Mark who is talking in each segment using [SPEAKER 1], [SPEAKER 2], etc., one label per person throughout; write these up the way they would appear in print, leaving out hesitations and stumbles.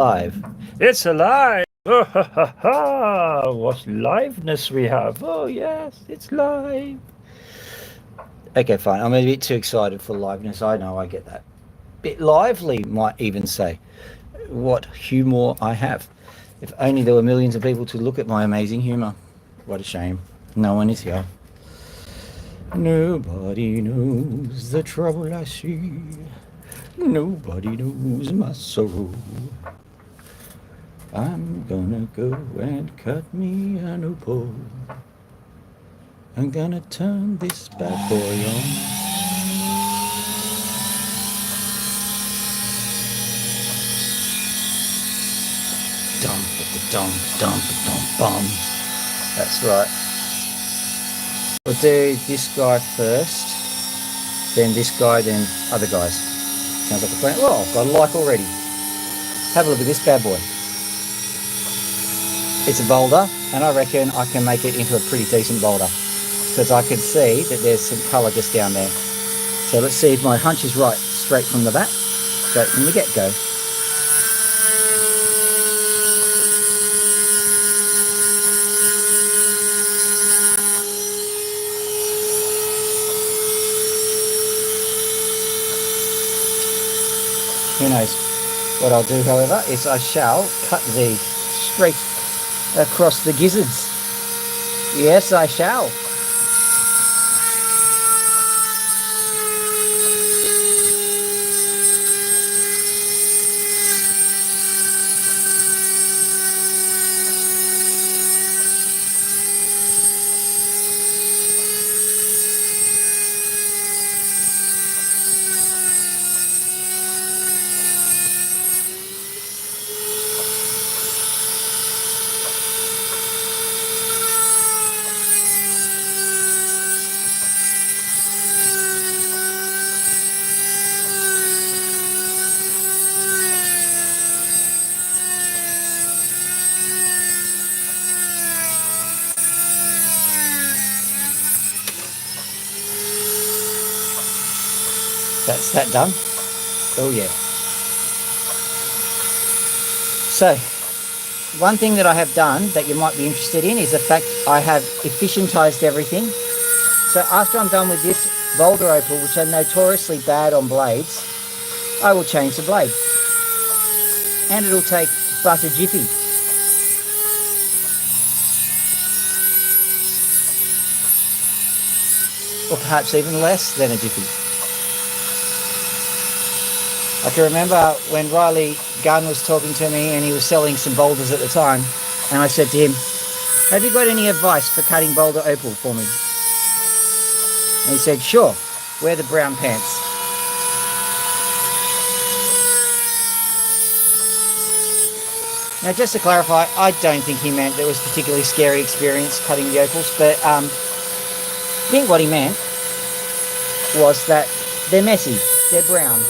[SPEAKER 1] Live. It's alive. Oh, ha, ha, ha. What liveness we have. Oh, yes, it's live. Okay, fine. I'm a bit too excited for liveness. I know, I get that. Bit lively, might even say. What humour I have. If only there were millions of people to look at my amazing humour. What a shame. No one is here. Nobody knows the trouble I see. Nobody knows my soul. I'm gonna go and cut me an opal. I'm gonna turn this bad boy on. Dum dum dum dum bum. That's right. We'll do this guy first, then this guy, then other guys. Sounds like a plan. Oh, got a like already. Have a look at this bad boy. It's a boulder, and I reckon I can make it into a pretty decent boulder because I can see that there's some colour just down there. So let's see if my hunch is right, straight from the bat, straight from the get-go. Who knows? What I'll do, however, is I shall cut these straight across the gizzards. Yes, I shall. That's that done. Oh yeah. So, one thing that I have done that you might be interested in is the fact I have efficientized everything. So after I'm done with this boulder opal, which are notoriously bad on blades, I will change the blade. And it'll take but a jiffy. Or perhaps even less than a jiffy. I can remember when Riley Gunn was talking to me and he was selling some boulders at the time, and I said to him, have you got any advice for cutting boulder opal for me? And he said, sure, wear the brown pants. Now, just to clarify, I don't think he meant that it was a particularly scary experience cutting the opals, but I think what he meant was that they're messy, they're brown.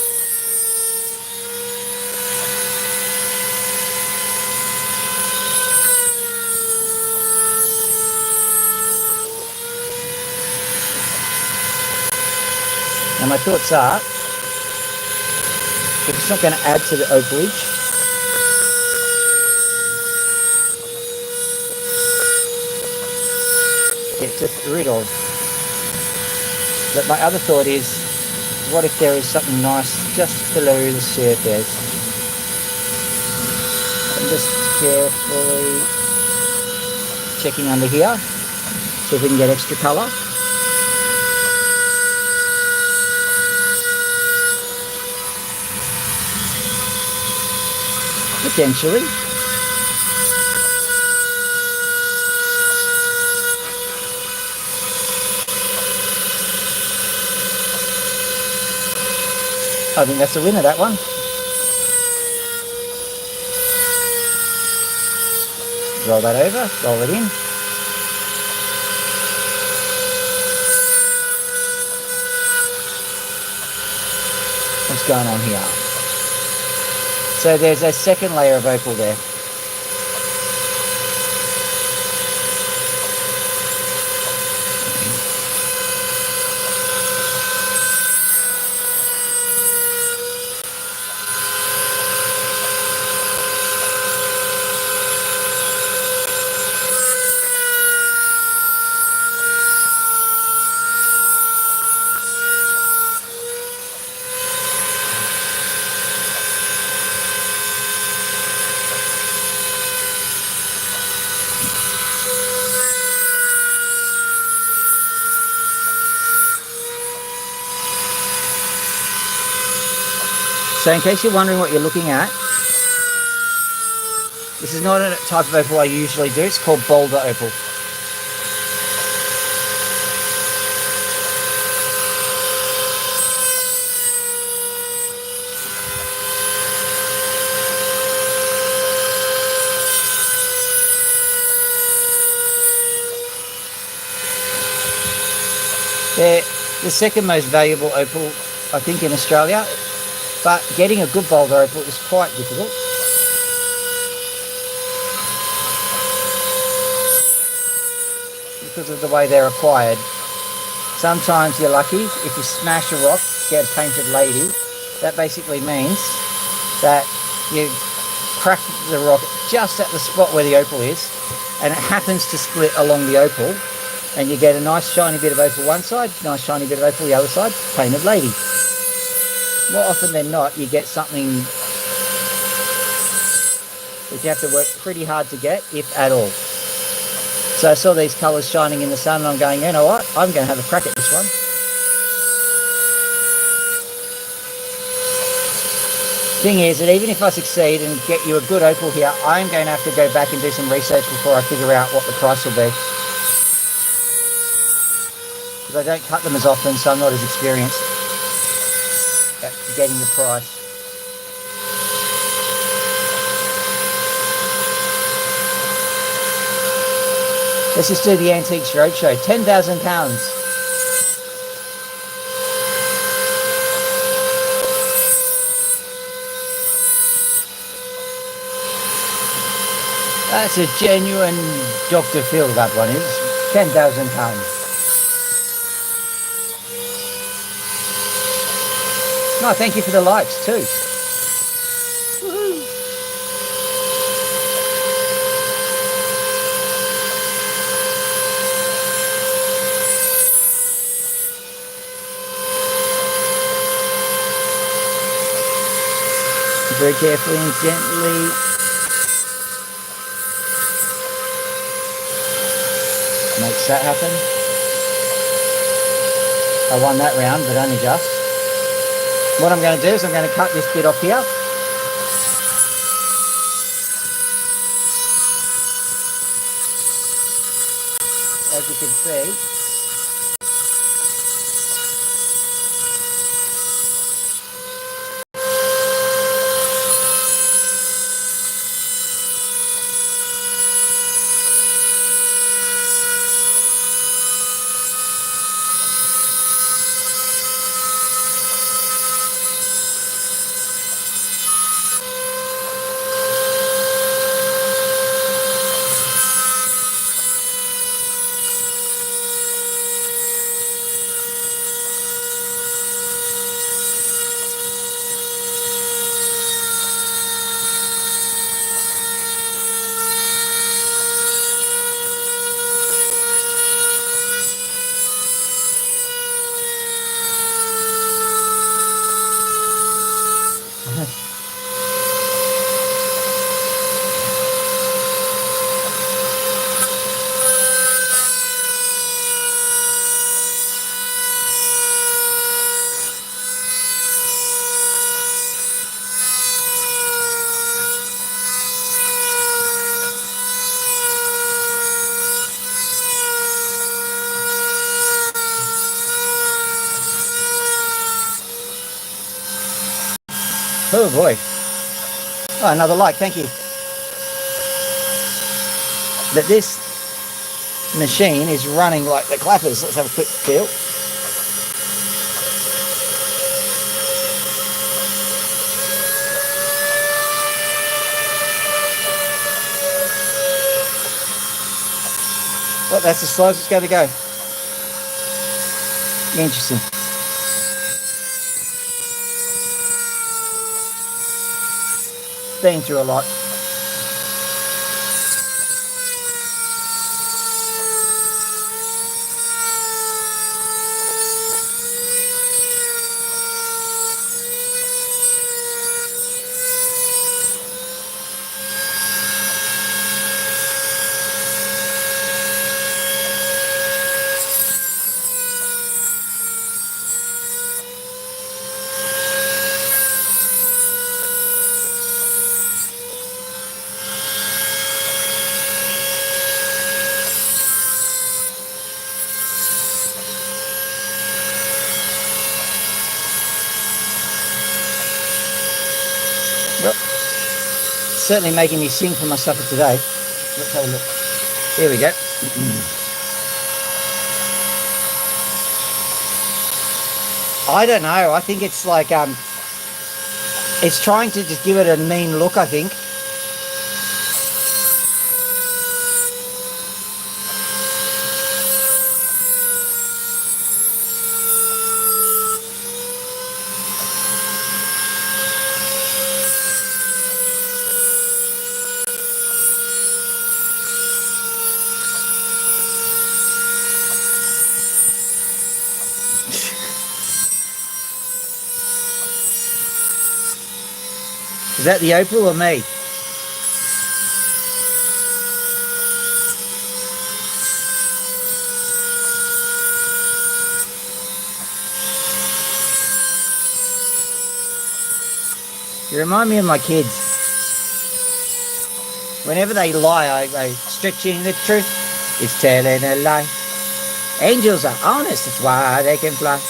[SPEAKER 1] Now my thoughts are, if it's not going to add to the opalage, get rid of. But my other thought is, what if there is something nice just below the surface? I'm just carefully checking under here, see if we can get extra colour. Potentially. I think that's the winner, that one. Roll that over, roll it in. What's going on here? So there's a second layer of opal there. So in case you're wondering what you're looking at, this is not a type of opal I usually do. It's called boulder opal. They're the second most valuable opal, I think, in Australia, but getting a good boulder opal is quite difficult. Because of the way they're acquired. Sometimes you're lucky if you smash a rock, get a painted lady. That basically means that you crack the rock just at the spot where the opal is, and it happens to split along the opal, and you get a nice shiny bit of opal one side, nice shiny bit of opal the other side, painted lady. More often than not, you get something that you have to work pretty hard to get, if at all. So I saw these colours shining in the sun and I'm going, you know what, I'm going to have a crack at this one. Thing is that even if I succeed and get you a good opal here, I'm going to have to go back and do some research before I figure out what the price will be. Because I don't cut them as often, so I'm not as experienced at getting the price. Let's just do the Antiques Roadshow. £10,000. That's a genuine Dr. Phil, that one is. £10,000. No, thank you for the likes too. Woohoo! Very carefully and gently. Makes that happen. I won that round, but only just. What I'm going to do is I'm going to cut this bit off here. As you can see, oh boy. Oh, another like, thank you. But this machine is running like the clappers. Let's have a quick feel. Well, that's as slow as it's going to go. Interesting. Been through a lot. certainly making me sing for my supper today. Let's have a look. Here we go. I don't know. I think it's like it's trying to just give it a mean look, I think. Is that the Opal or me? You remind me of my kids. Whenever they lie, I stretching the truth. It's telling a lie. Angels are honest, that's why they can fly.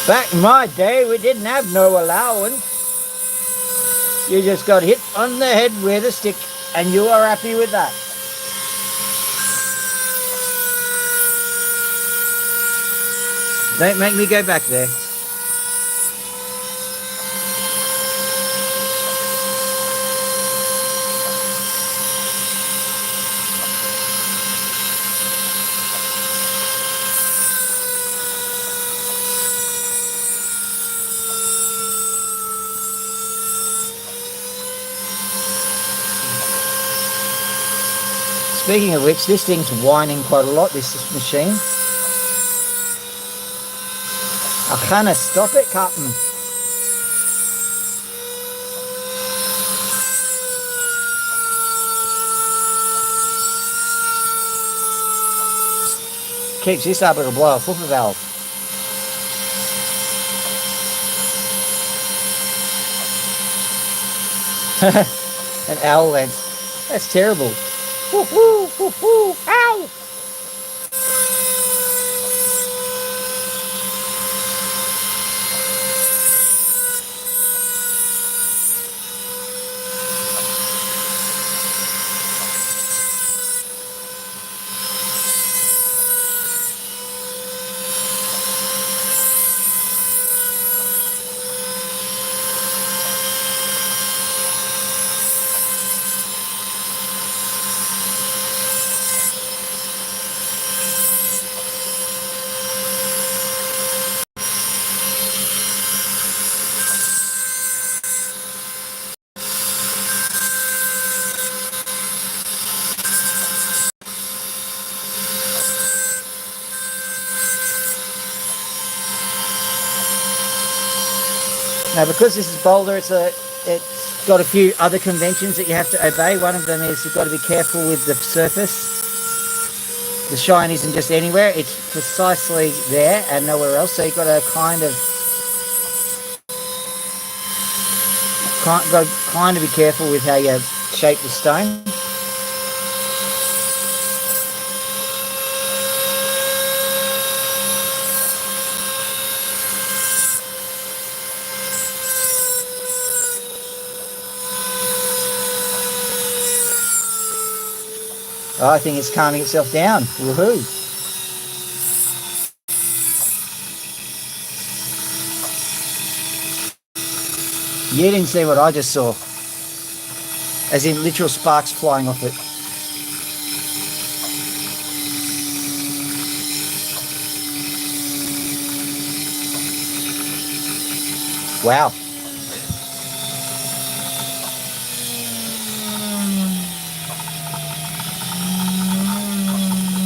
[SPEAKER 1] Back in my day, we didn't have no allowance. You just got hit on the head with a stick and you are happy with that. Don't make me go back there. Speaking of which, this thing's whining quite a lot, this machine. I can't stop it, Captain. Keeps this up, it'll blow a flipper valve. An owl lens. That's terrible. Woo hoo, woo hoo, ow! Now, because this is Boulder, it's got a few other conventions that you have to obey. One of them is you've got to be careful with the surface. The shine isn't just anywhere; it's precisely there and nowhere else. So you've got to kind of be careful with how you shape the stone. I think it's calming itself down. Woohoo! You didn't see what I just saw. As in literal sparks flying off it. Wow.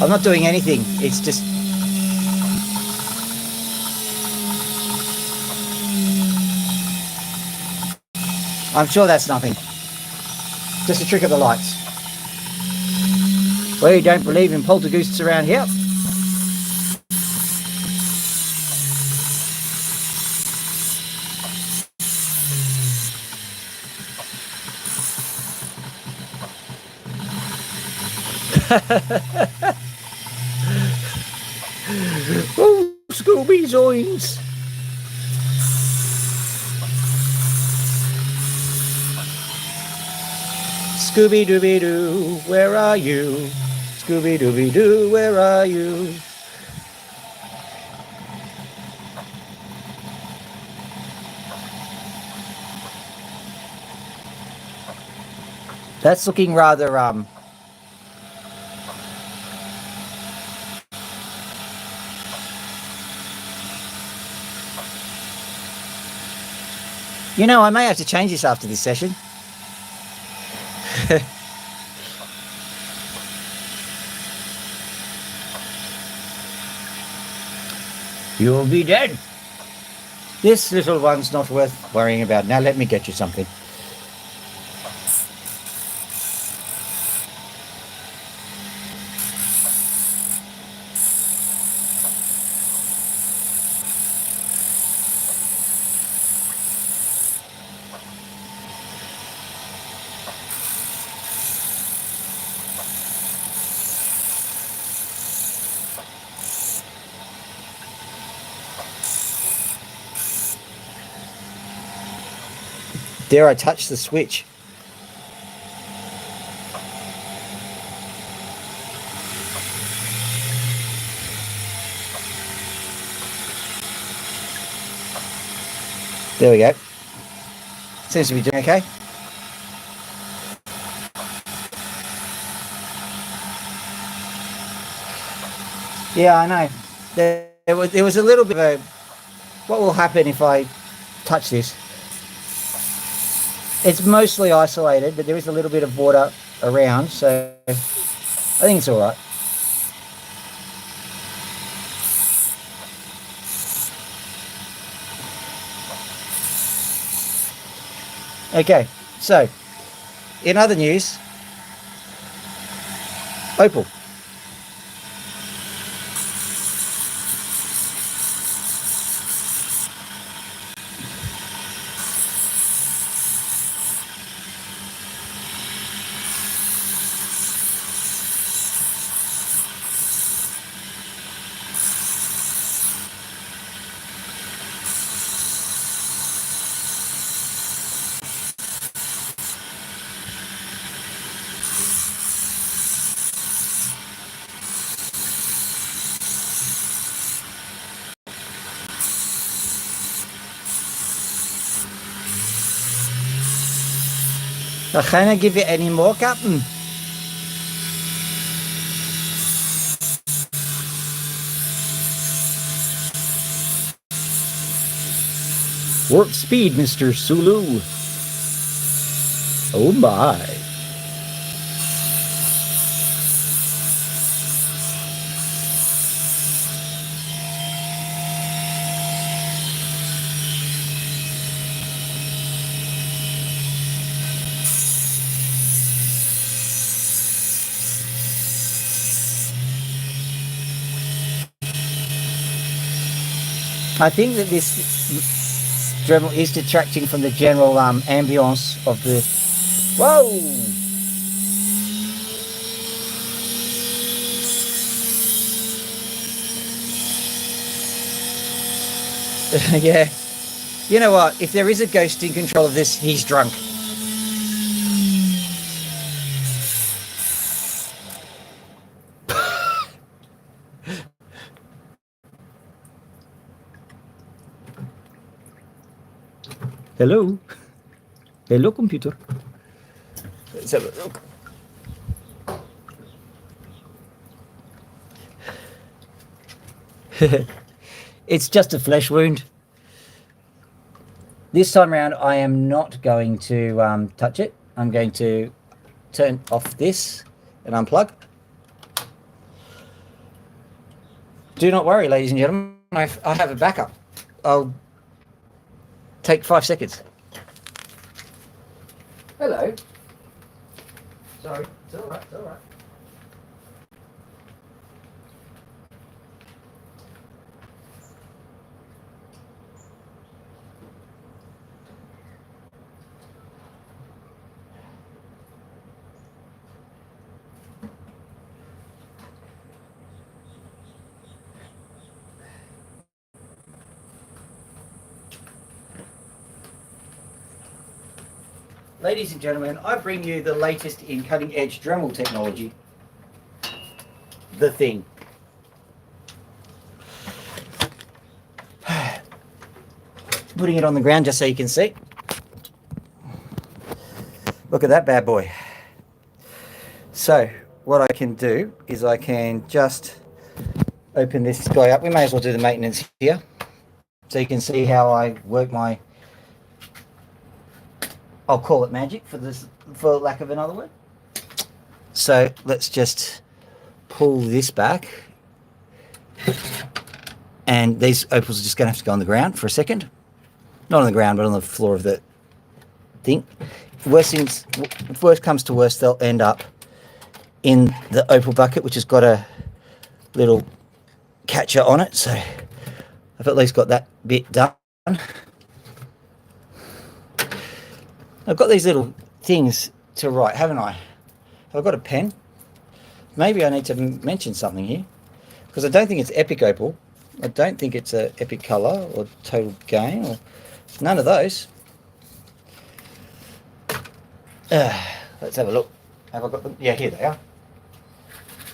[SPEAKER 1] I'm not doing anything, it's just... I'm sure that's nothing. Just a trick of the lights. We don't believe in poltergeists around here. Oh, Scooby Zoinks! Scooby Dooby Doo, where are you? Scooby Dooby Doo, where are you? That's looking rather you know, I may have to change this after this session. You'll be dead. This little one's not worth worrying about. Now let me get you something. Dare I touch the switch? There we go. Seems to be doing okay. Yeah, I know. There was a little bit of a... What will happen if I touch this? It's mostly isolated, but there is a little bit of water around, so I think it's all right. Okay, so in other news, Opal. I can't give you any more, Captain. Warp speed, Mr. Sulu. Oh my. I think that this Dremel is detracting from the general ambience of the... Whoa! Yeah. You know what? If there is a ghost in control of this, he's drunk. Hello? Hello, computer. Let's have a look. It's just a flesh wound. This time around, I am not going to touch it. I'm going to turn off this and unplug. Do not worry, ladies and gentlemen. I have a backup. I'll take 5 seconds. Hello. Sorry, it's all right, it's all right. Ladies and gentlemen, I bring you the latest in cutting edge Dremel technology. The thing. Putting it on the ground just so you can see. Look at that bad boy. So what I can do is I can just open this guy up. We may as well do the maintenance here, so you can see how I work my, I'll call it magic for lack of another word. So let's just pull this back, and these opals are just going to have to go on the ground for a second. Not on the ground, but on the floor of the thing. If worst comes to worst, they'll end up in the opal bucket, which has got a little catcher on it. So I've at least got that bit done. I've got these little things to write, haven't I? Have I got a pen? Maybe I need to mention something here, because I don't think it's epic opal. I don't think it's a epic color or total gain or none of those. Let's have a look. Have I got them? Yeah, here they are.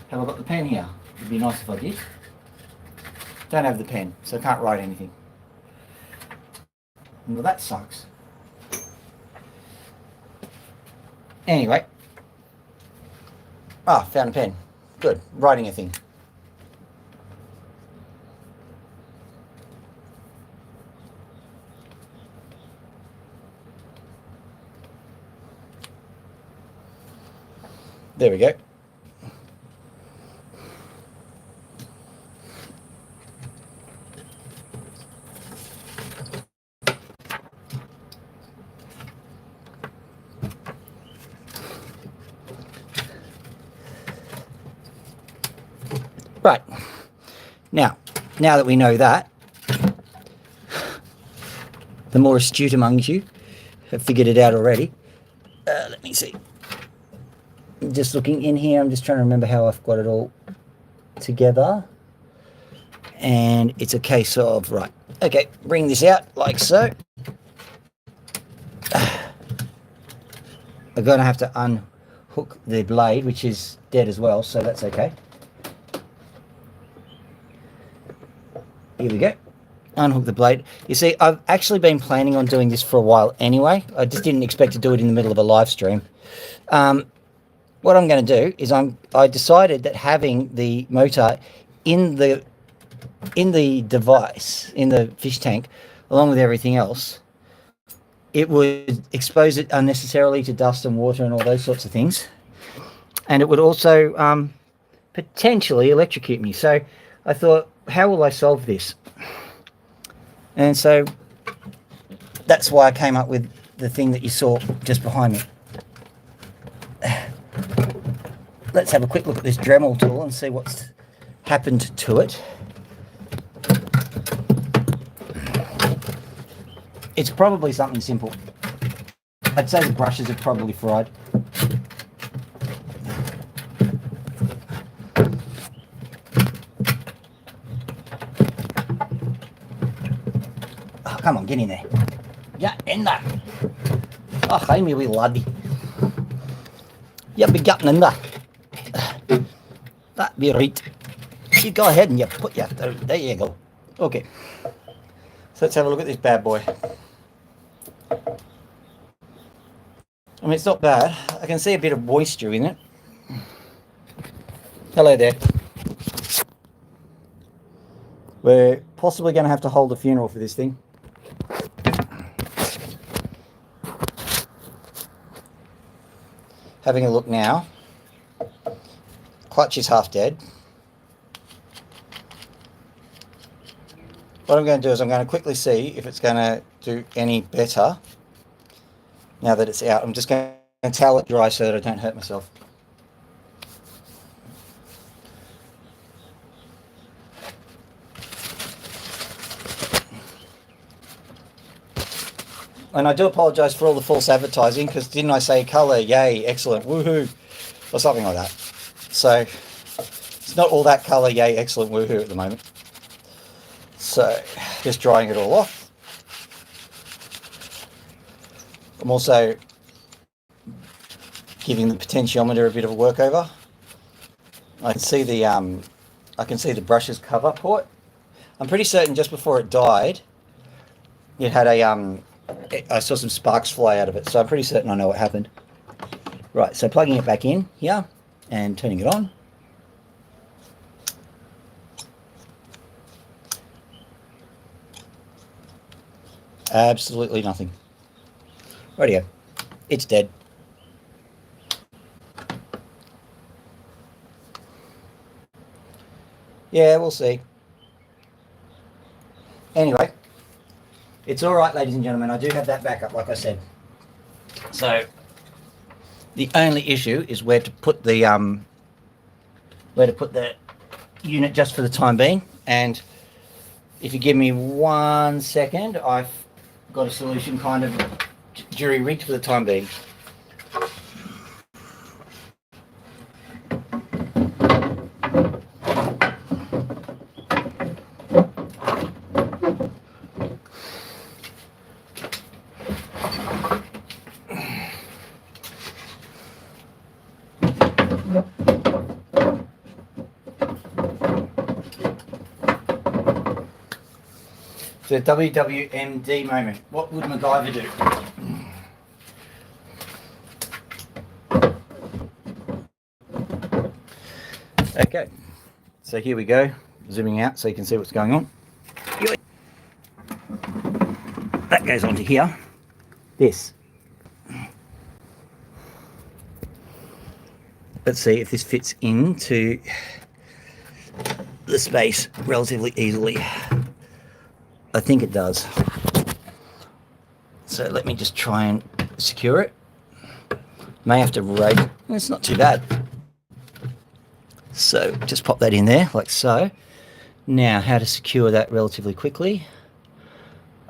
[SPEAKER 1] Have I got the pen here? It'd be nice if I did. Don't have the pen, so I can't write anything. Well, that sucks. Anyway. Found a pen. Good. Writing a thing. There we go. Right. Now that we know that, the more astute among you have figured it out already. Let me see. Just looking in here, I'm just trying to remember how I've got it all together. And it's a case of, right, okay, bring this out like so. I'm going to have to unhook the blade, which is dead as well, so that's okay. Here we go. Unhook the blade. You see, I've actually been planning on doing this for a while anyway. I just didn't expect to do it in the middle of a live stream. What I'm going to do is I decided that having the motor in the device, in the fish tank, along with everything else, it would expose it unnecessarily to dust and water and all those sorts of things. And it would also potentially electrocute me. So I thought, how will I solve this? And so that's why I came up with the thing that you saw just behind me. Let's have a quick look at this Dremel tool and see what's happened to it. It's probably something simple. I'd say the brushes are probably fried. Oh, come on, get in there. Yeah, in there. Oh, hi, me wee laddie. You be getting in there. That'd be right. You go ahead and you put your, there you go. Okay. So let's have a look at this bad boy. I mean, it's not bad. I can see a bit of moisture in it. Hello there. We're possibly going to have to hold a funeral for this thing. Having a look now. Clutch is half dead. What I'm going to do is I'm going to quickly see if it's going to do any better now that it's out. I'm just going to towel it dry so that I don't hurt myself. And I do apologise for all the false advertising, because didn't I say colour, yay, excellent, woohoo, or something like that. So it's not all that colour, yay, excellent, woohoo at the moment. So just drying it all off. I'm also giving the potentiometer a bit of a workover. I can see the brush's cover port. I'm pretty certain just before it died, it had I saw some sparks fly out of it, so I'm pretty certain I know what happened. Right, so plugging it back in here and turning it on. Absolutely nothing. Rightio. It's dead. Yeah, we'll see. Anyway, it's all right, ladies and gentlemen. I do have that backup, like I said. So the only issue is where to put the unit just for the time being. And if you give me 1 second, I've got a solution kind of jury-rigged for the time being. The WWMD moment. What would MacGyver do? Okay, so here we go. Zooming out so you can see what's going on. That goes onto here. This. Let's see if this fits into the space relatively easily. I think it does. So let me just try and secure it. May have to raise. It's not too bad. So just pop that in there like so. Now how to secure that relatively quickly.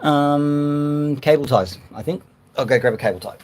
[SPEAKER 1] Cable ties, I think. I'll go grab a cable tie.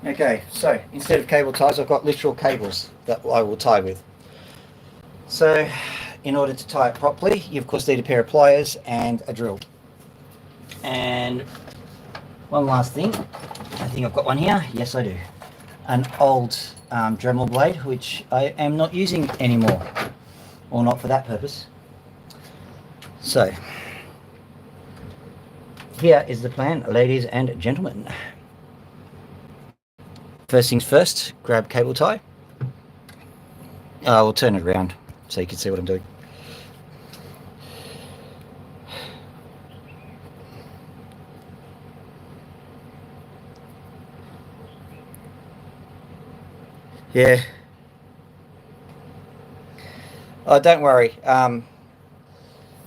[SPEAKER 1] Okay, so instead of cable ties, I've got literal cables that I will tie with. So in order to tie it properly, you of course need a pair of pliers and a drill. And one last thing, I think I've got one here. Yes, I do. An old Dremel blade, which I am not using anymore, or not for that purpose. So here is the plan, ladies and gentlemen. First things first, grab cable tie. We'll turn it around so you can see what I'm doing. Yeah. Oh, don't worry.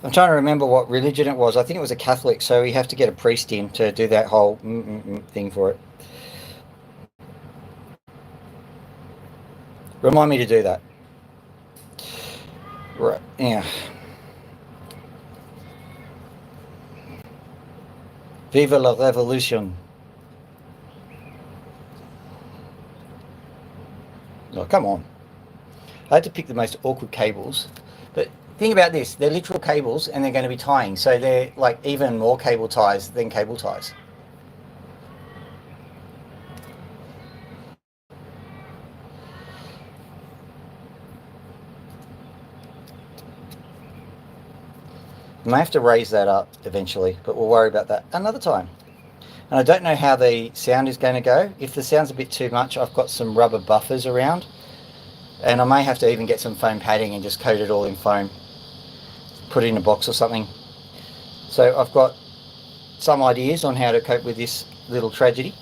[SPEAKER 1] I'm trying to remember what religion it was. I think it was a Catholic, so we have to get a priest in to do that whole thing for it. Remind me to do that. Right, yeah. Viva la revolution. Oh, come on. I had to pick the most awkward cables. But think about this. They're literal cables and they're going to be tying. So they're like even more cable ties than cable ties. I may have to raise that up eventually, but we'll worry about that another time. And I don't know how the sound is going to go. If the sound's a bit too much, I've got some rubber buffers around. And I may have to even get some foam padding and just coat it all in foam. Put it in a box or something. So I've got some ideas on how to cope with this little tragedy.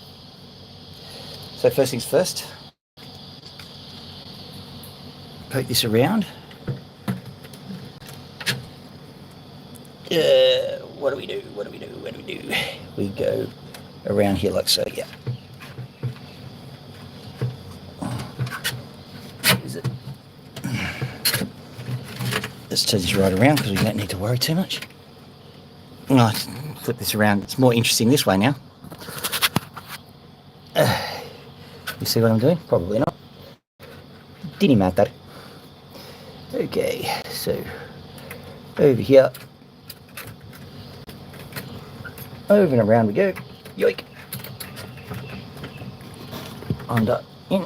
[SPEAKER 1] So first things first. Poke this around. What do we do? What do we do? What do we do? We go around here like so, yeah. Is it? Let's turn this right around because we don't need to worry too much. Oh, flip this around. It's more interesting this way now. You see what I'm doing? Probably not. Didn't matter. Okay, so over here. Over and around we go. Yoink. Under, in.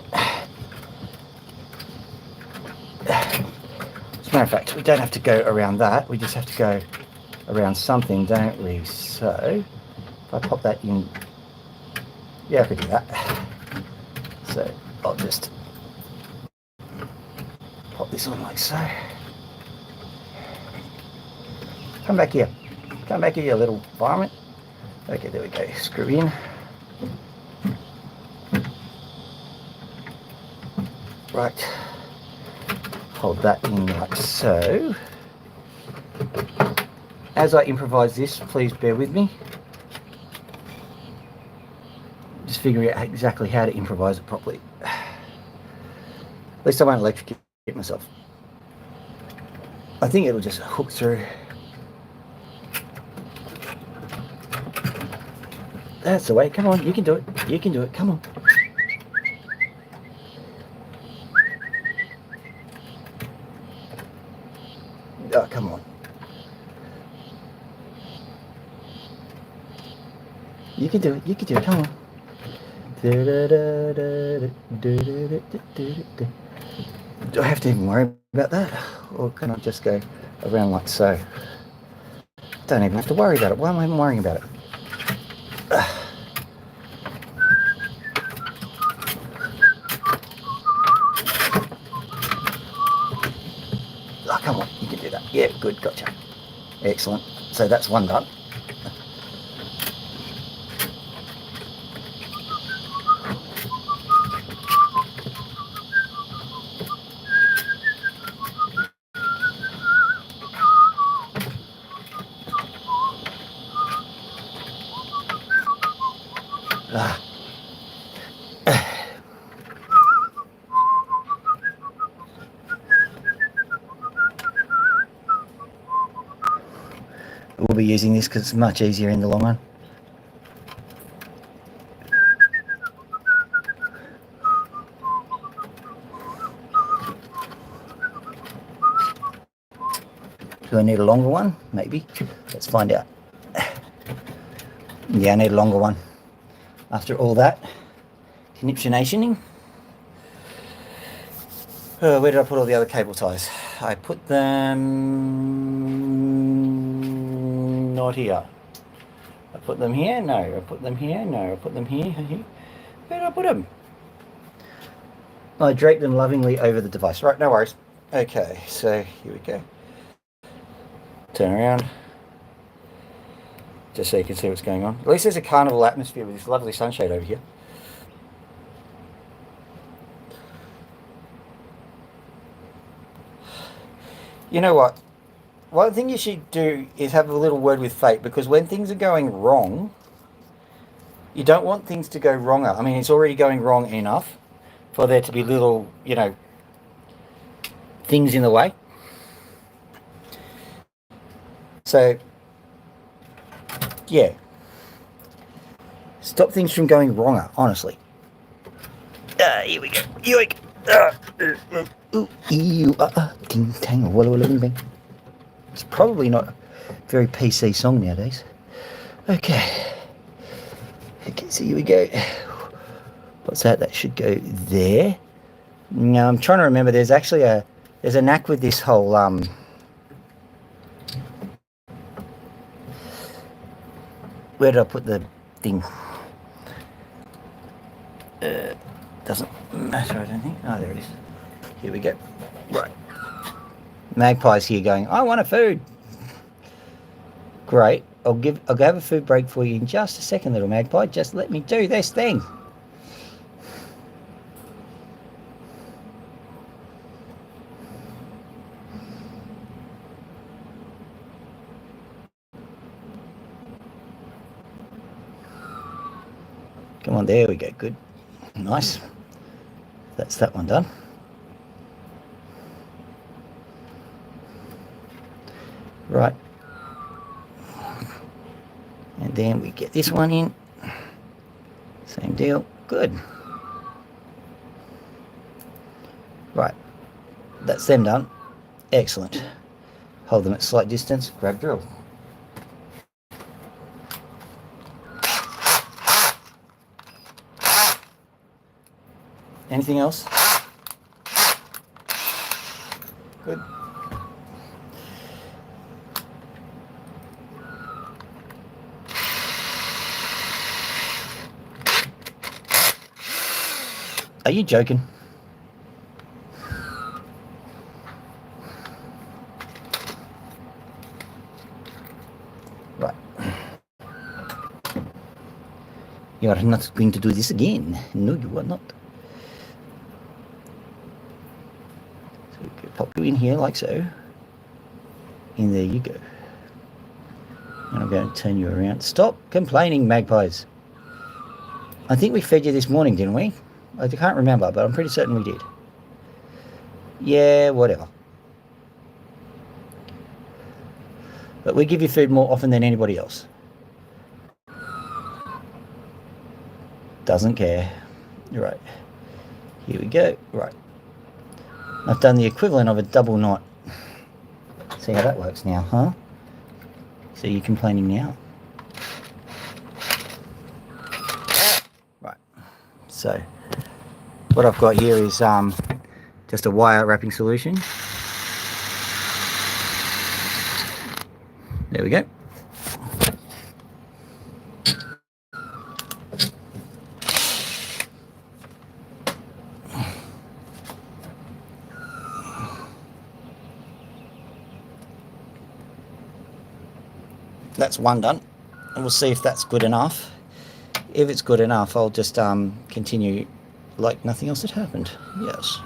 [SPEAKER 1] As a matter of fact, we don't have to go around that. We just have to go around something, don't we? So, if I pop that in, yeah, I could do that. So, I'll just pop this on like so. Come back here. Come back here, you little varmint. Okay, there we go. Screw in. Right. Hold that in like so. As I improvise this, please bear with me. Just figuring out exactly how to improvise it properly. At least I won't electrocute myself. I think it'll just hook through. That's the way. Come on, you can do it. You can do it. Come on. Oh, come on. You can do it. You can do it. Come on. Do I have to even worry about that? Or can I just go around like so? Don't even have to worry about it. Why am I even worrying about it? Oh, come on, you can do that. Yeah, good, gotcha. Excellent. So that's one done. We'll be using this because it's much easier in the long run. Do I need a longer one? Maybe. Let's find out. Yeah, I need a longer one. After all that conniptionationing. Where did I put all the other cable ties? I put them not here. I put them here? No. I put them here? No. I put them here? Where did I put them? I draped them lovingly over the device. Right, no worries. Okay, so here we go. Turn around. Just so you can see what's going on. At least there's a carnival atmosphere with this lovely sunshade over here. You know what? one thing you should do is have a little word with fate, because when things are going wrong, you don't want things to go wronger. I mean, it's already going wrong enough for there to be little, things in the way. So, yeah, stop things from going wronger, honestly. Here we go. Yoink. Ooh, ew, ding, tang, walla, walla, bing, bing. It's probably not a very PC song nowadays. Okay. Okay, so here we go. What's that? That should go there. Now I'm trying to remember. There's actually there's a knack with this whole Where did I put the thing? Doesn't matter, I don't think. Oh, there it is. Here we go. Right. Magpie's here going, I want a food. Great. I'll go have a food break for you in just a second, little magpie. Just let me do this thing. Come on, there we go. Good. Nice. That's that one done. Right. And then we get this one in. Same deal. Good. Right. That's them done. Excellent. Hold them at slight distance. Grab drill. Anything else? Good. Are you joking? Right. You are not going to do this again. No, you are not. So we can pop you in here like so. And there you go. And I'm going to turn you around. Stop complaining, magpies. I think we fed you this morning, didn't we? I can't remember, but I'm pretty certain we did. Yeah, whatever. But we give you food more often than anybody else. Doesn't care. Right. Here we go. Right. I've done the equivalent of a double knot. See how that works now, huh? So you're complaining now? Right. So what I've got here is just a wire wrapping solution. There we go. That's one done, and we'll see if that's good enough. If it's good enough, I'll just continue like nothing else had happened. Yes,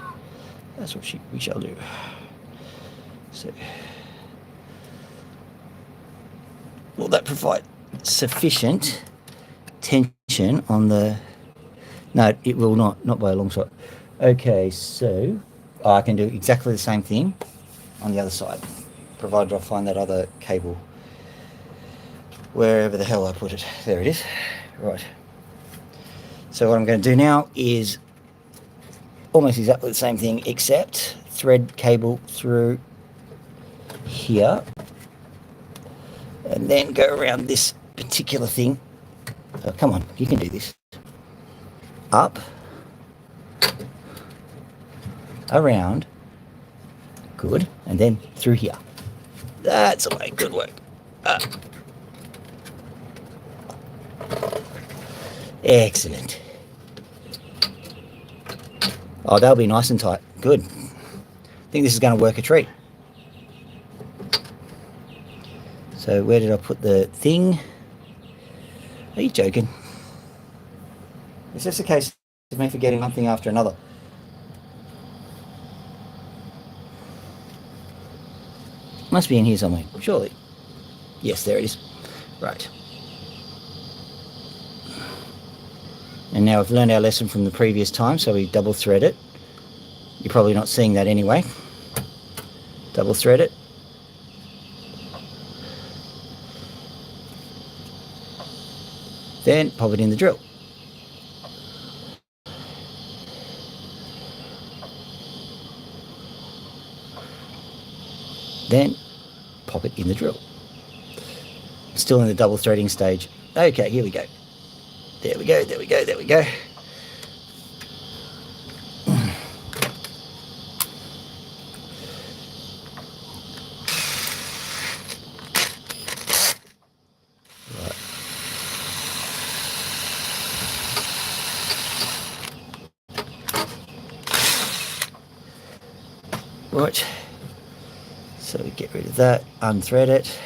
[SPEAKER 1] that's what we shall do. So, will that provide sufficient tension on the... No, it will not by a long shot. Okay, so I can do exactly the same thing on the other side, provided I find that other cable wherever the hell I put it. There it is. Right. So what I'm going to do now is almost exactly the same thing, except thread cable through here and then go around this particular thing. Oh, come on, you can do this. Up, around, good, and then through here. That's the way. Good work. Excellent. Oh, that'll be nice and tight. Good. I think this is going to work a treat. So where did I put the thing? Are you joking? It's just a case of me forgetting one thing after another. Must be in here somewhere, surely. Yes, there it is. Right. And now we've learned our lesson from the previous time, so we double thread it. You're probably not seeing that anyway. Double thread it. Then pop it in the drill. Then pop it in the drill. Still in the double threading stage. Okay, here we go. There we go, there we go, there we go. Right. So we get rid of that, unthread it.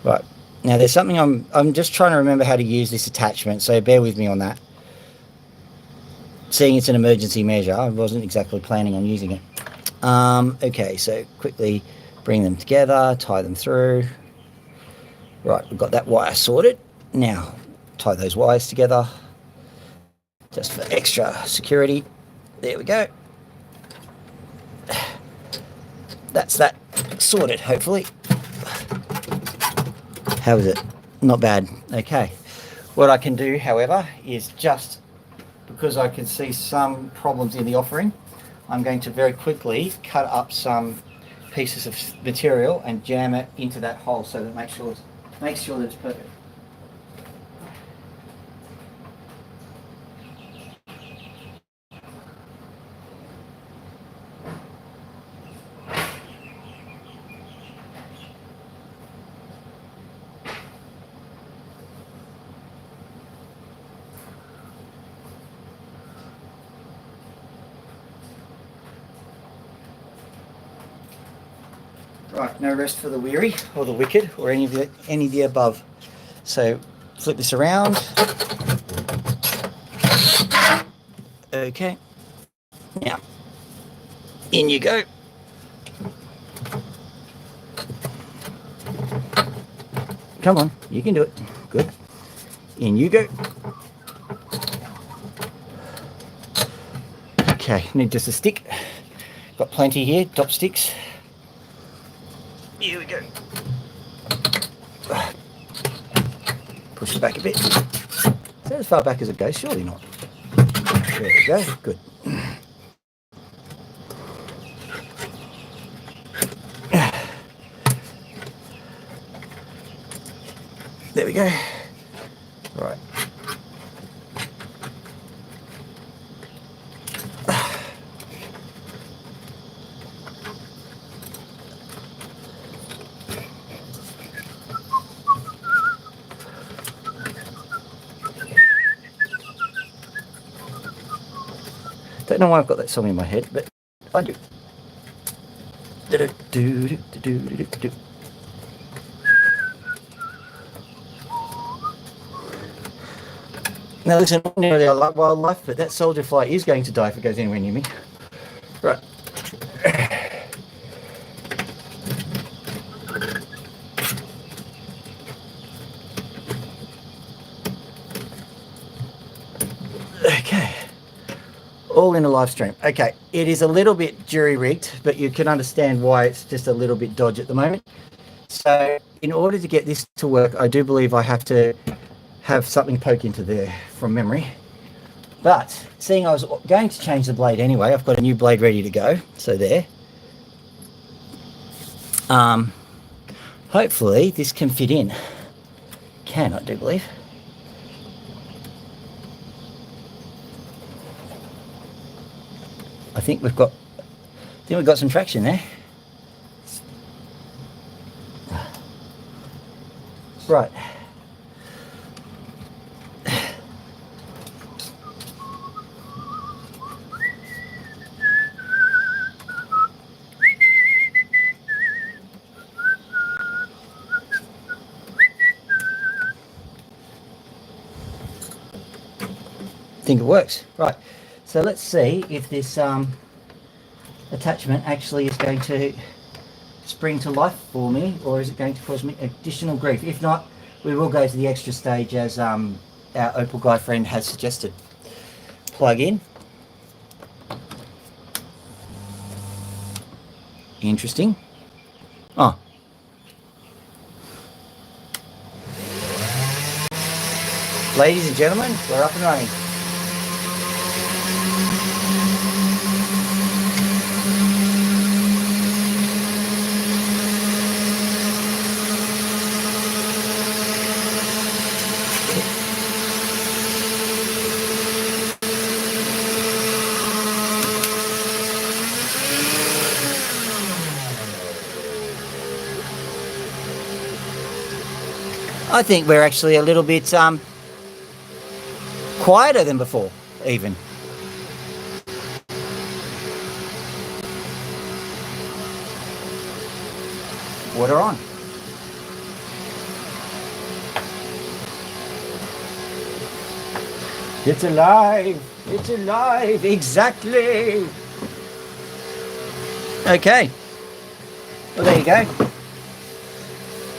[SPEAKER 1] Right. Now there's something I'm just trying to remember how to use this attachment, so bear with me on that. Seeing it's an emergency measure, I wasn't exactly planning on using it. Okay, so quickly bring them together, tie them through. Right, we've got that wire sorted. Now tie those wires together just for extra security. There we go. That's that sorted, hopefully. How is it? Not bad. Okay. What I can do, however, is just because I can see some problems in the offering, I'm going to very quickly cut up some pieces of material and jam it into that hole so that it makes sure that it's perfect. Right, no rest for the weary or the wicked or any of the above. So flip this around. Okay. Now, in you go. Come on, you can do it. Good. In you go. Okay, need just a stick. Got plenty here, top sticks. Here we go. Push it back a bit. Is that as far back as it goes? Surely not. There we go. Good. There we go. Right. Don't know why I've got that song in my head, but I do. Now listen, ordinarily I like wildlife, but that soldier fly is going to die if it goes anywhere near me. Right. Okay. All in a live stream. Okay, it is a little bit jury-rigged, but you can understand why it's just a little bit dodgy at the moment. So in order to get this to work, I do believe I have to have something poke into there from memory. But seeing I was going to change the blade anyway, I've got a new blade ready to go. So there. Hopefully this can fit in. Can, I do believe. I think we've got some traction there. Right. I think it works. Right. So let's see if this attachment actually is going to spring to life for me, or is it going to cause me additional grief? If not, we will go to the extra stage as our Opal guy friend has suggested. Plug in. Interesting. Oh. Ladies and gentlemen, we're up and running. I think we're actually a little bit quieter than before, even. Water on. It's alive! It's alive! Exactly! Okay. Well, there you go.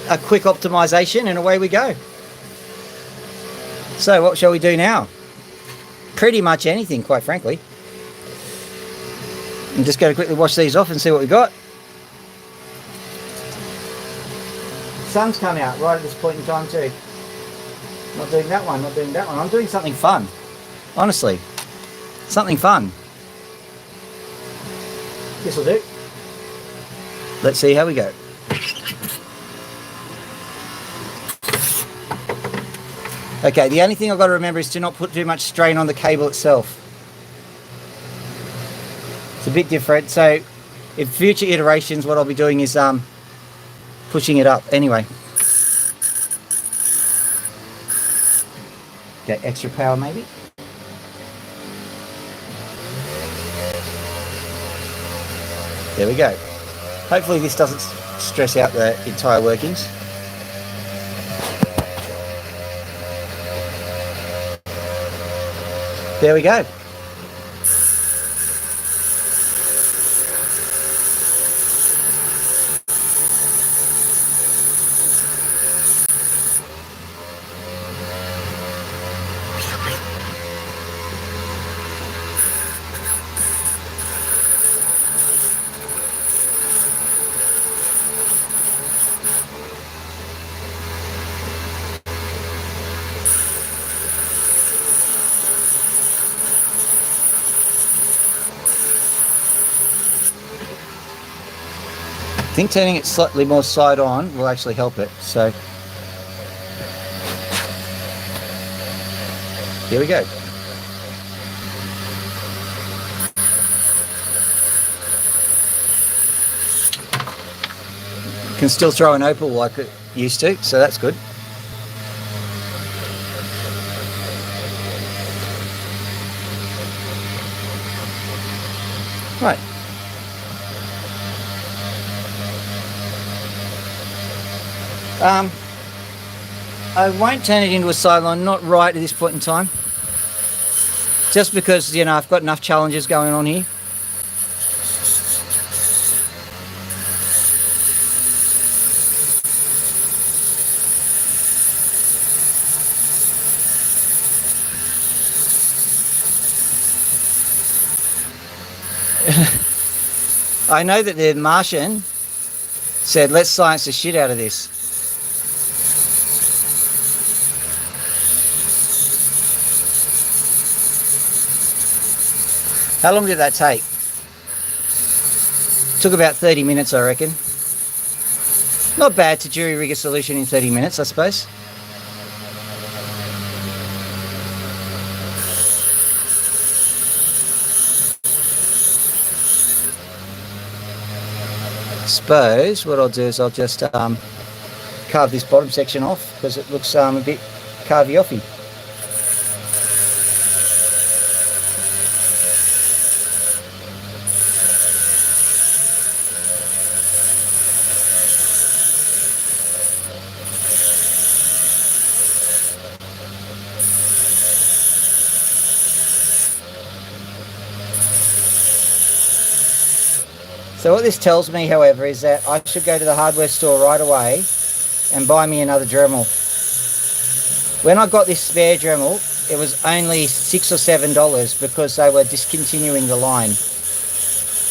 [SPEAKER 1] A quick optimization and away we go. So what shall we do now? Pretty much anything, quite frankly. I'm just going to quickly wash these off and see what we got. Sun's come out right at this point in time too. Not doing that one, not doing that one. I'm doing something fun. Honestly. Something fun. This'll do. Let's see how we go. Okay, the only thing I've got to remember is to not put too much strain on the cable itself. It's a bit different, so in future iterations what I'll be doing is pushing it up. Anyway. Get extra power maybe. There we go. Hopefully this doesn't stress out the entire workings. There we go. I think turning it slightly more side on will actually help it. So here we go. Can still throw an opal like it used to, so that's good. Right. I won't turn it into a sideline, not right at this point in time. Just because, you know, I've got enough challenges going on here. I know that the Martian said, let's science the shit out of this. How long did that take? Took about 30 minutes, I reckon. Not bad to jury rig a solution in 30 minutes, I suppose. Suppose what I'll do is I'll just carve this bottom section off because it looks a bit carvy-offy. So what this tells me, however, is that I should go to the hardware store right away and buy me another Dremel. When I got this spare Dremel, it was only $6 or $7 because they were discontinuing the line.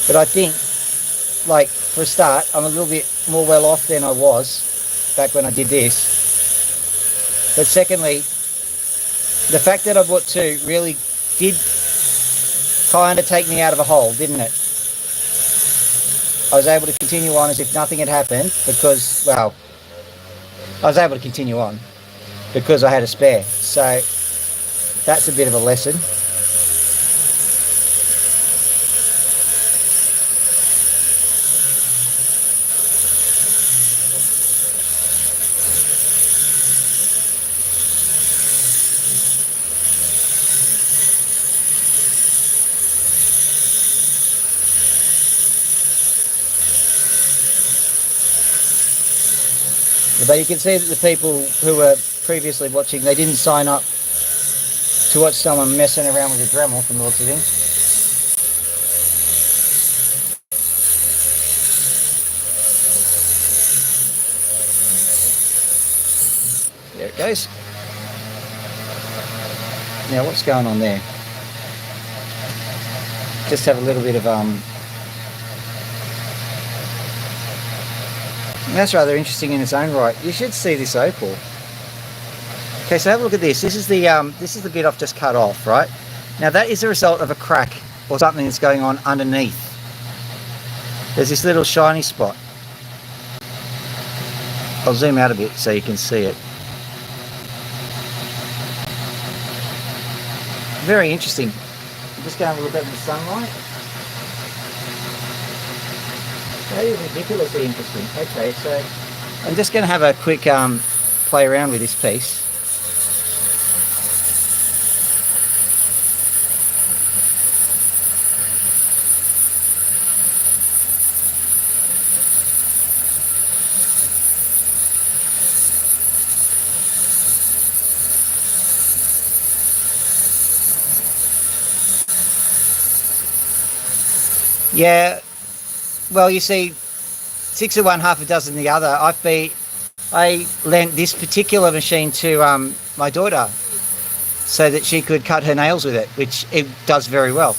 [SPEAKER 1] But I think, like, for a start, I'm a little bit more well off than I was back when I did this. But secondly, the fact that I bought two really did kind of take me out of a hole, didn't it? I was able to continue on as if nothing had happened because, well, I was able to continue on because I had a spare. So that's a bit of a lesson. But you can see that the people who were previously watching, they didn't sign up to watch someone messing around with a Dremel from the looks of things. There it goes. Now what's going on there? Just have a little bit of that's rather interesting in its own right. You should see this opal. Okay, so have a look at this. This is the bit I've just cut off, right? Now that is a result of a crack or something that's going on underneath. There's this little shiny spot. I'll zoom out a bit so you can see it. Very interesting. I'm just going to look at the sunlight. That is ridiculously interesting. Okay, so I'm just going to have a quick play around with this piece. Yeah, well, you see, 6 of one, half a dozen the other. I lent this particular machine to my daughter so that she could cut her nails with it, which it does very well.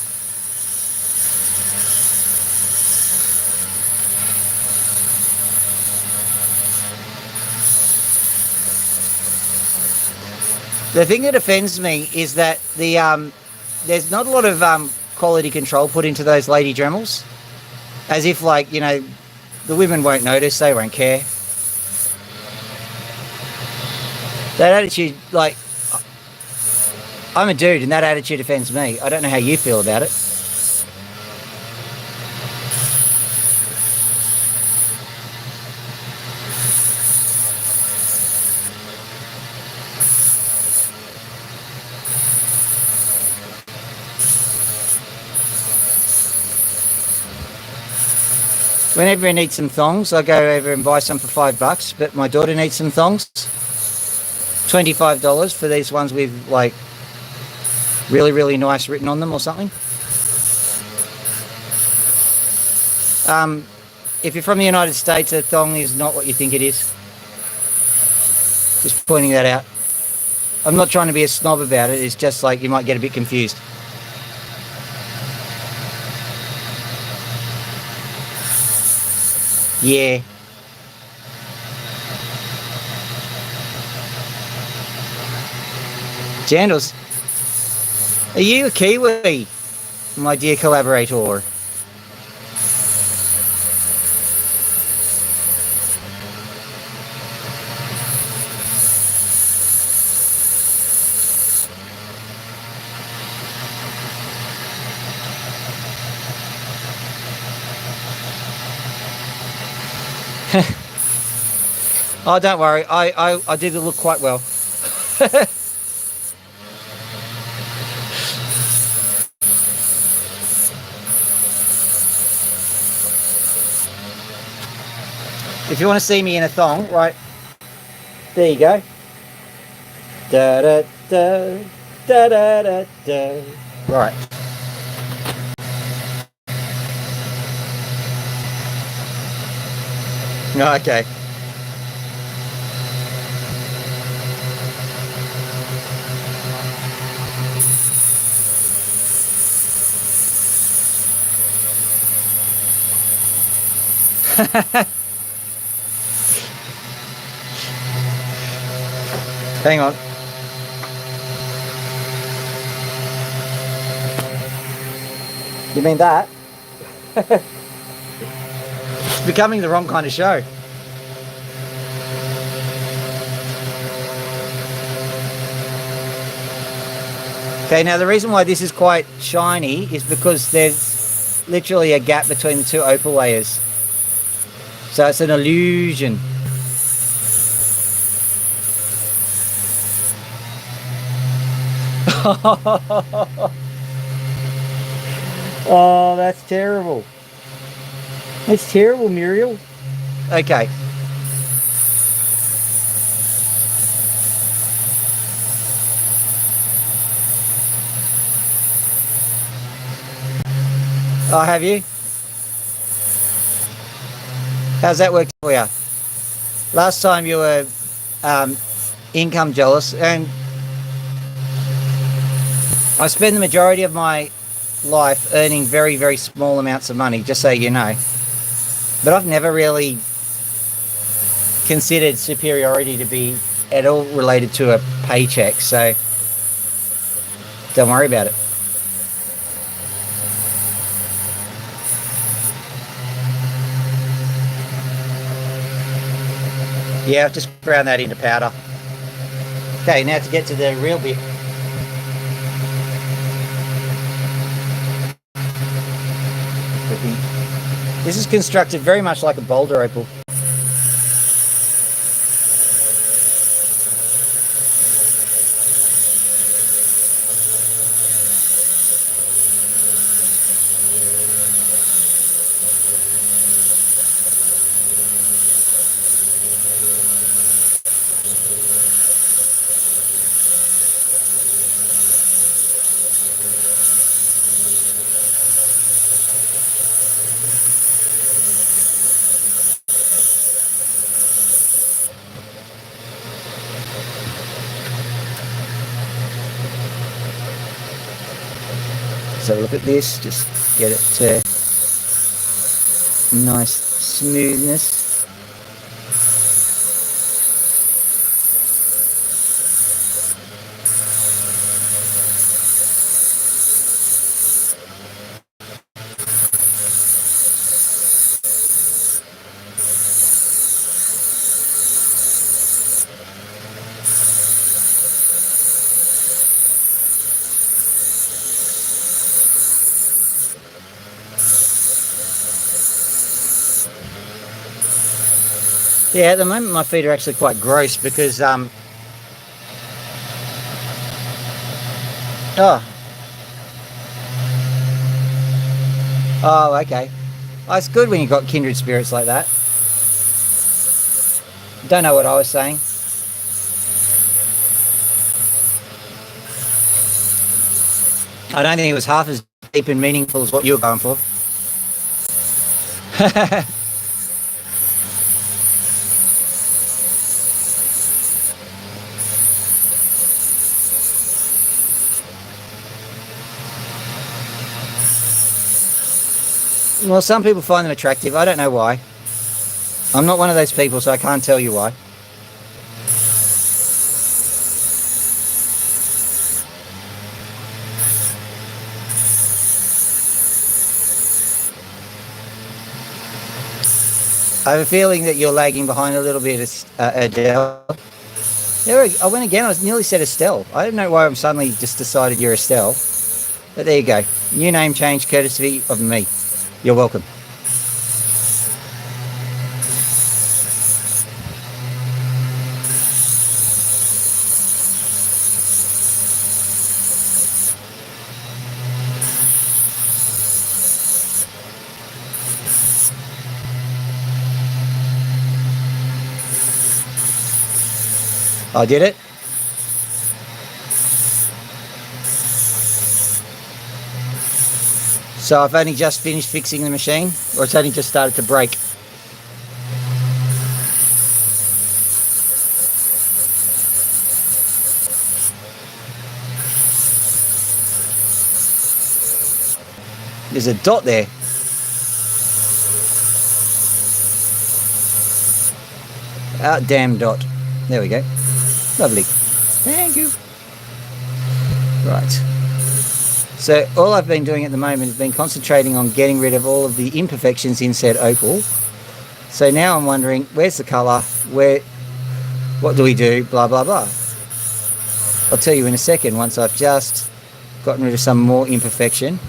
[SPEAKER 1] The thing that offends me is that there's not a lot of quality control put into those lady Dremels, as if, like, you know, the women won't notice, they won't care. That attitude, like, I'm a dude and that attitude offends me. I don't know how you feel about it. Whenever I need some thongs, I go over and buy some for $5, but my daughter needs some thongs. $25 for these ones with, like, really, really nice written on them or something. If you're from the United States, a thong is not what you think it is. Just pointing that out. I'm not trying to be a snob about it, it's just like you might get a bit confused. Yeah. Jandals, are you a Kiwi, my dear collaborator? Oh, don't worry, I did look quite well. If you want to see me in a thong, right, there you go. Da da da da da da da. Right. Okay. Hang on. You mean that? It's becoming the wrong kind of show. Okay, now the reason why this is quite shiny is because there's literally a gap between the two opal layers. So it's an illusion. Oh, that's terrible. That's terrible, Muriel. Okay. Oh, have you? How's that worked for you? Last time you were income jealous, and I spend the majority of my life earning very, very small amounts of money, just so you know. But I've never really considered superiority to be at all related to a paycheck, so don't worry about it. Yeah, I've just ground that into powder. Okay, now to get to the real bit. This is constructed very much like a boulder opal. So look at this, just get it to nice smoothness. Yeah, at the moment my feet are actually quite gross because oh okay. Oh, it's good when you've got kindred spirits like that. Don't know what I was saying. I don't think it was half as deep and meaningful as what you were going for. Well, some people find them attractive. I don't know why. I'm not one of those people, so I can't tell you why. I have a feeling that you're lagging behind a little bit, Adele. I went again. I nearly said Estelle. I don't know why I'm suddenly just decided you're Estelle. But there you go. New name change courtesy of me. You're welcome. I did it. So I've only just finished fixing the machine, or it's only just started to break. There's a dot there. Ah, damn dot. There we go. Lovely. Thank you. Right. So all I've been doing at the moment has been concentrating on getting rid of all of the imperfections in said opal. So now I'm wondering, where's the colour? What do we do? Blah, blah, blah. I'll tell you in a second once I've just gotten rid of some more imperfection.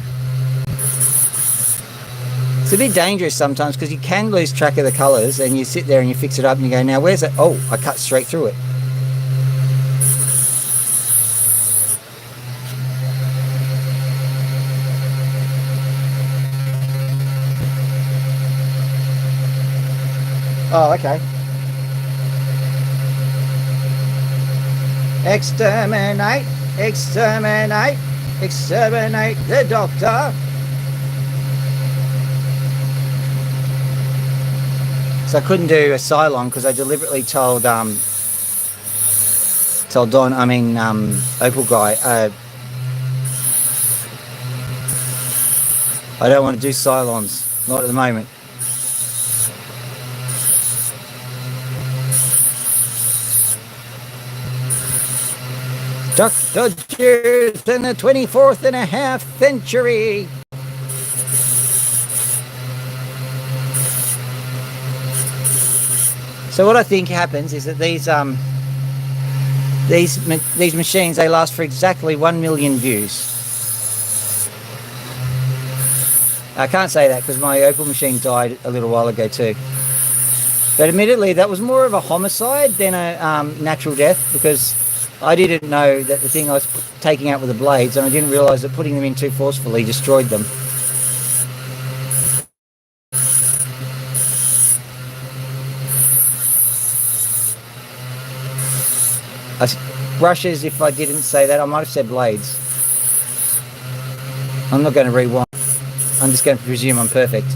[SPEAKER 1] It's a bit dangerous sometimes because you can lose track of the colours and you sit there and you fix it up and you go, now where's it? Oh, I cut straight through it. Oh, okay. Exterminate, exterminate, exterminate the doctor. So I couldn't do a Cylon because I deliberately told Opal guy, I don't want to do Cylons, not at the moment. Dr. Dodgers in the 24th and a half century. So what I think happens is that these machines, they last for exactly 1 million views. I can't say that because my Opal machine died a little while ago too. But admittedly, that was more of a homicide than a natural death because I didn't know that the thing I was taking out with the blades, and I didn't realise that putting them in too forcefully destroyed them. Brushes, if I didn't say that, I might have said blades. I'm not going to rewind. I'm just going to presume I'm perfect.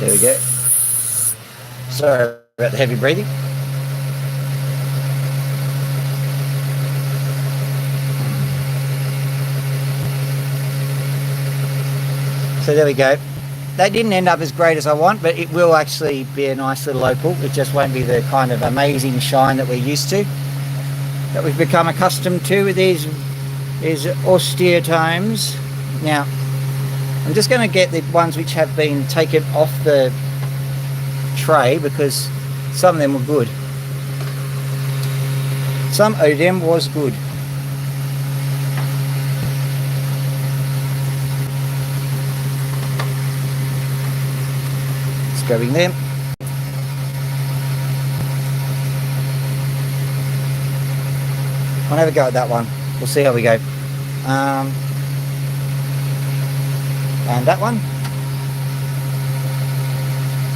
[SPEAKER 1] There we go. Sorry about the heavy breathing. So there we go. That didn't end up as great as I want, but it will actually be a nice little opal. It just won't be the kind of amazing shine that we're used to, that we've become accustomed to with these austere times. Now, I'm just going to get the ones which have been taken off the tray because some of them were good. Some of them was good. Just grabbing them. I'll have a go at that one. We'll see how we go. And that one.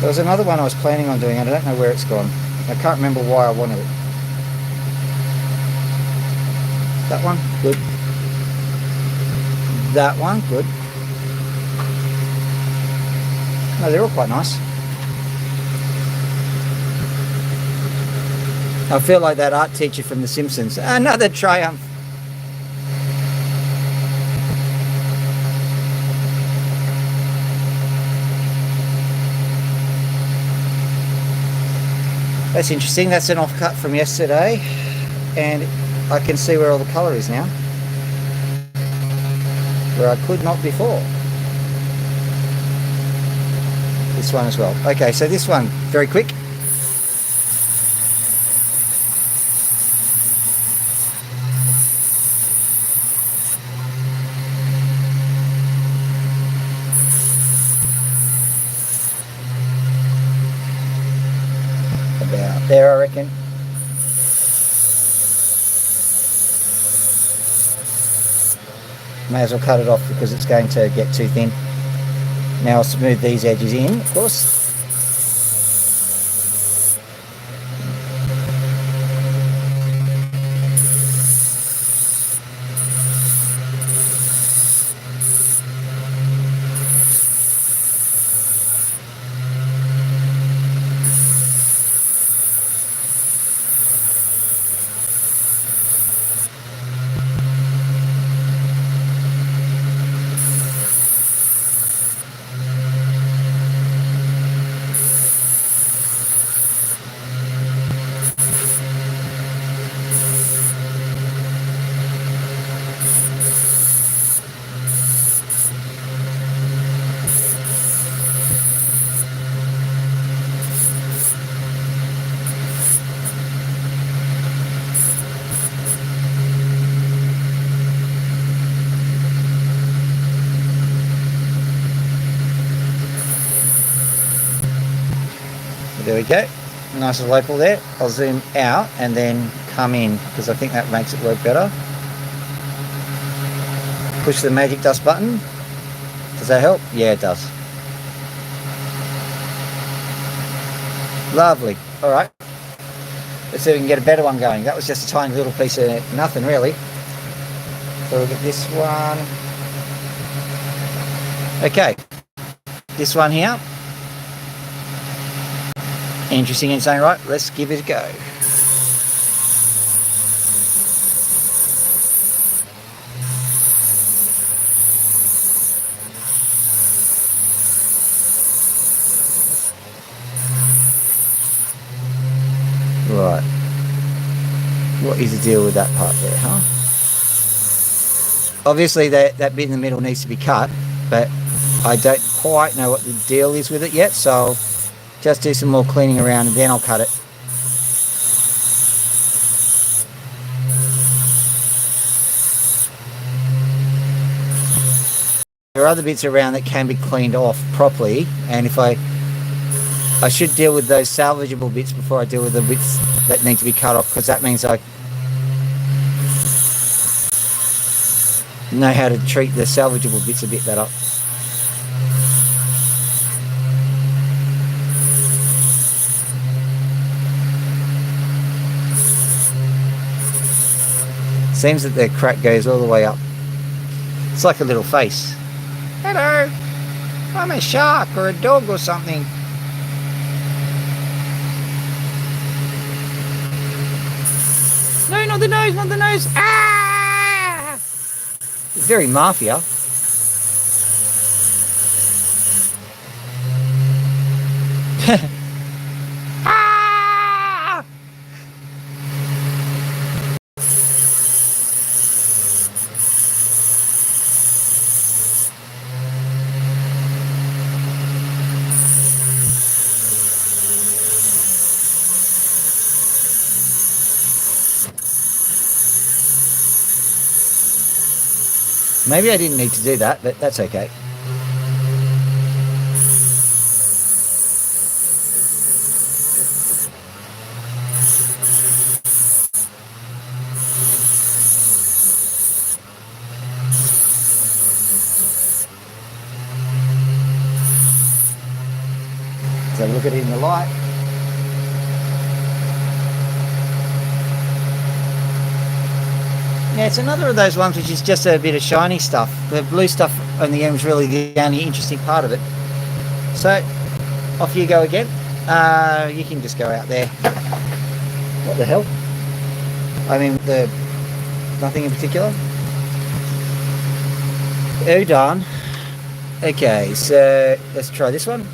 [SPEAKER 1] There was another one I was planning on doing and I don't know where it's gone. I can't remember why I wanted it. That one, good. That one, good. No, they're all quite nice. I feel like that art teacher from The Simpsons. Another triumph. That's interesting. That's an offcut from yesterday, and I can see where all the colour is now, where I could not before. This one as well. Okay, so this one, very quick. About there, I reckon. May as well cut it off because it's going to get too thin. Now I'll smooth these edges in, of course. There we go. Nice little opal there. I'll zoom out and then come in because I think that makes it work better. Push the magic dust button. Does that help? Yeah, it does. Lovely. All right. Let's see if we can get a better one going. That was just a tiny little piece of nothing, really. So we'll get this one. Okay. This one here. Interesting in saying, right, let's give it a go. Right. What is the deal with that part there, huh? Obviously that bit in the middle needs to be cut, but I don't quite know what the deal is with it yet, so I'll just do some more cleaning around and then I'll cut it. There are other bits around that can be cleaned off properly, and if I should deal with those salvageable bits before I deal with the bits that need to be cut off, because that means I know how to treat the salvageable bits a bit better. Seems that the crack goes all the way up. It's like a little face. Hello, I'm a shark or a dog or something. No, not the nose, not the nose. Ah! It's very mafia. Ah! Maybe I didn't need to do that, but that's okay. So look at it in the light. Yeah, it's another of those ones which is just a bit of shiny stuff. The blue stuff on the end is really the only interesting part of it. So, off you go again. You can just go out there. What the hell? I mean, nothing in particular. Oh darn. Okay, so let's try this one.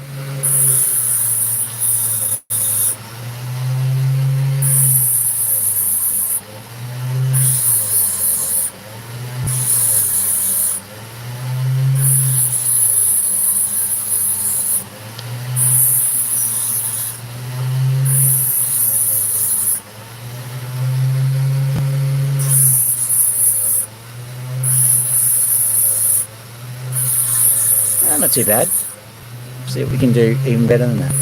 [SPEAKER 1] Not too bad. See what we can do even better than that.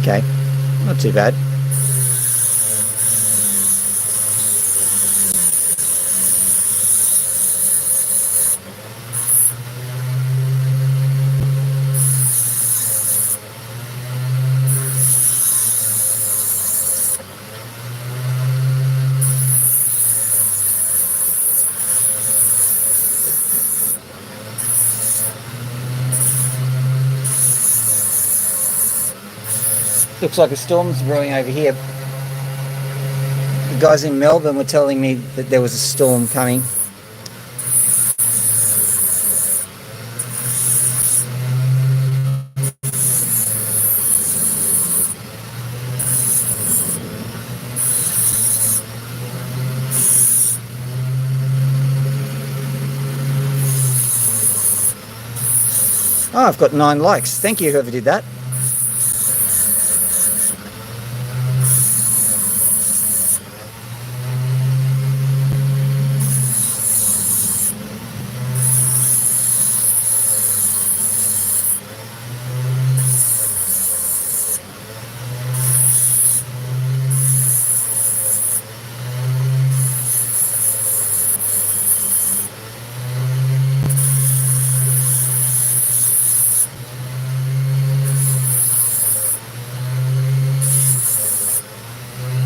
[SPEAKER 1] Okay, not too bad. Looks like a storm's brewing over here. The guys in Melbourne were telling me that there was a storm coming. Oh, I've got 9 likes. Thank you, whoever did that.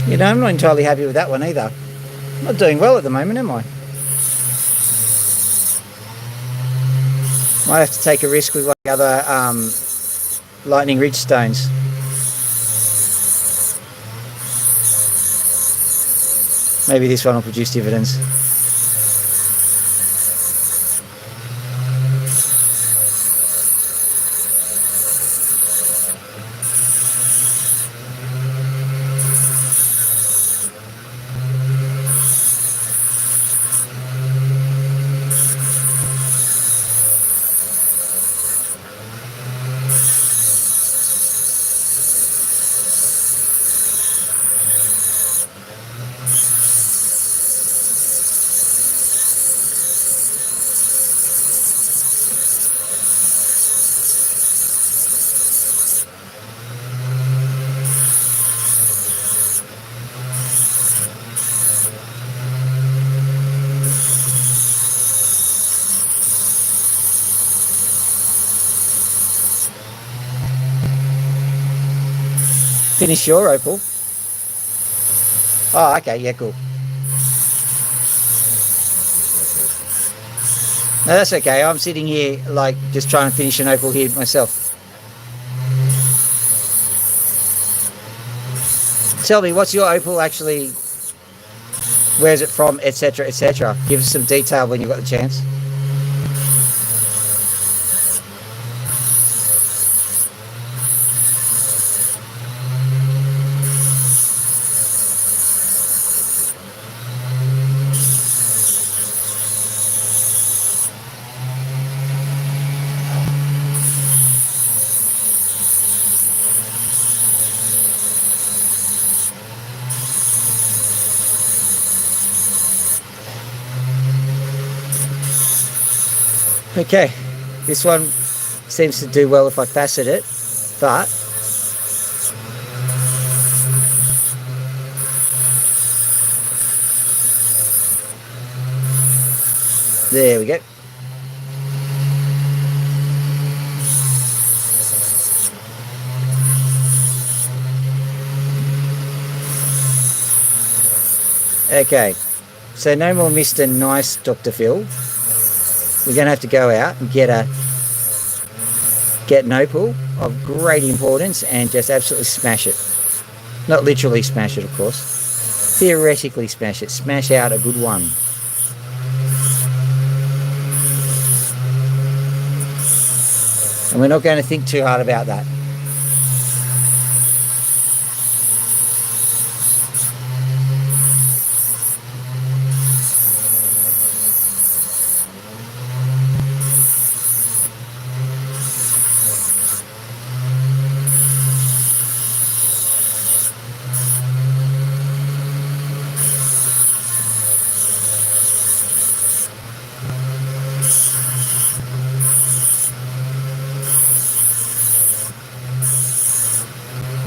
[SPEAKER 1] You know, I'm not entirely happy with that one either. I'm not doing well at the moment, am I? Might have to take a risk with one of the other lightning ridge stones. Maybe this one will produce dividends. Finish your opal. Oh, okay, yeah, cool. No, that's okay. I'm sitting here, like, just trying to finish an opal here myself. Tell me, what's your opal actually? Where's it from, etc., etc.? Give us some detail when you've got the chance. Okay, this one seems to do well if I facet it, but there we go. Okay, so no more Mr. Nice Dr. Phil. We're going to have to go out and get an opal of great importance and just absolutely smash it. Not literally smash it, of course. Theoretically smash it. Smash out a good one. And we're not going to think too hard about that.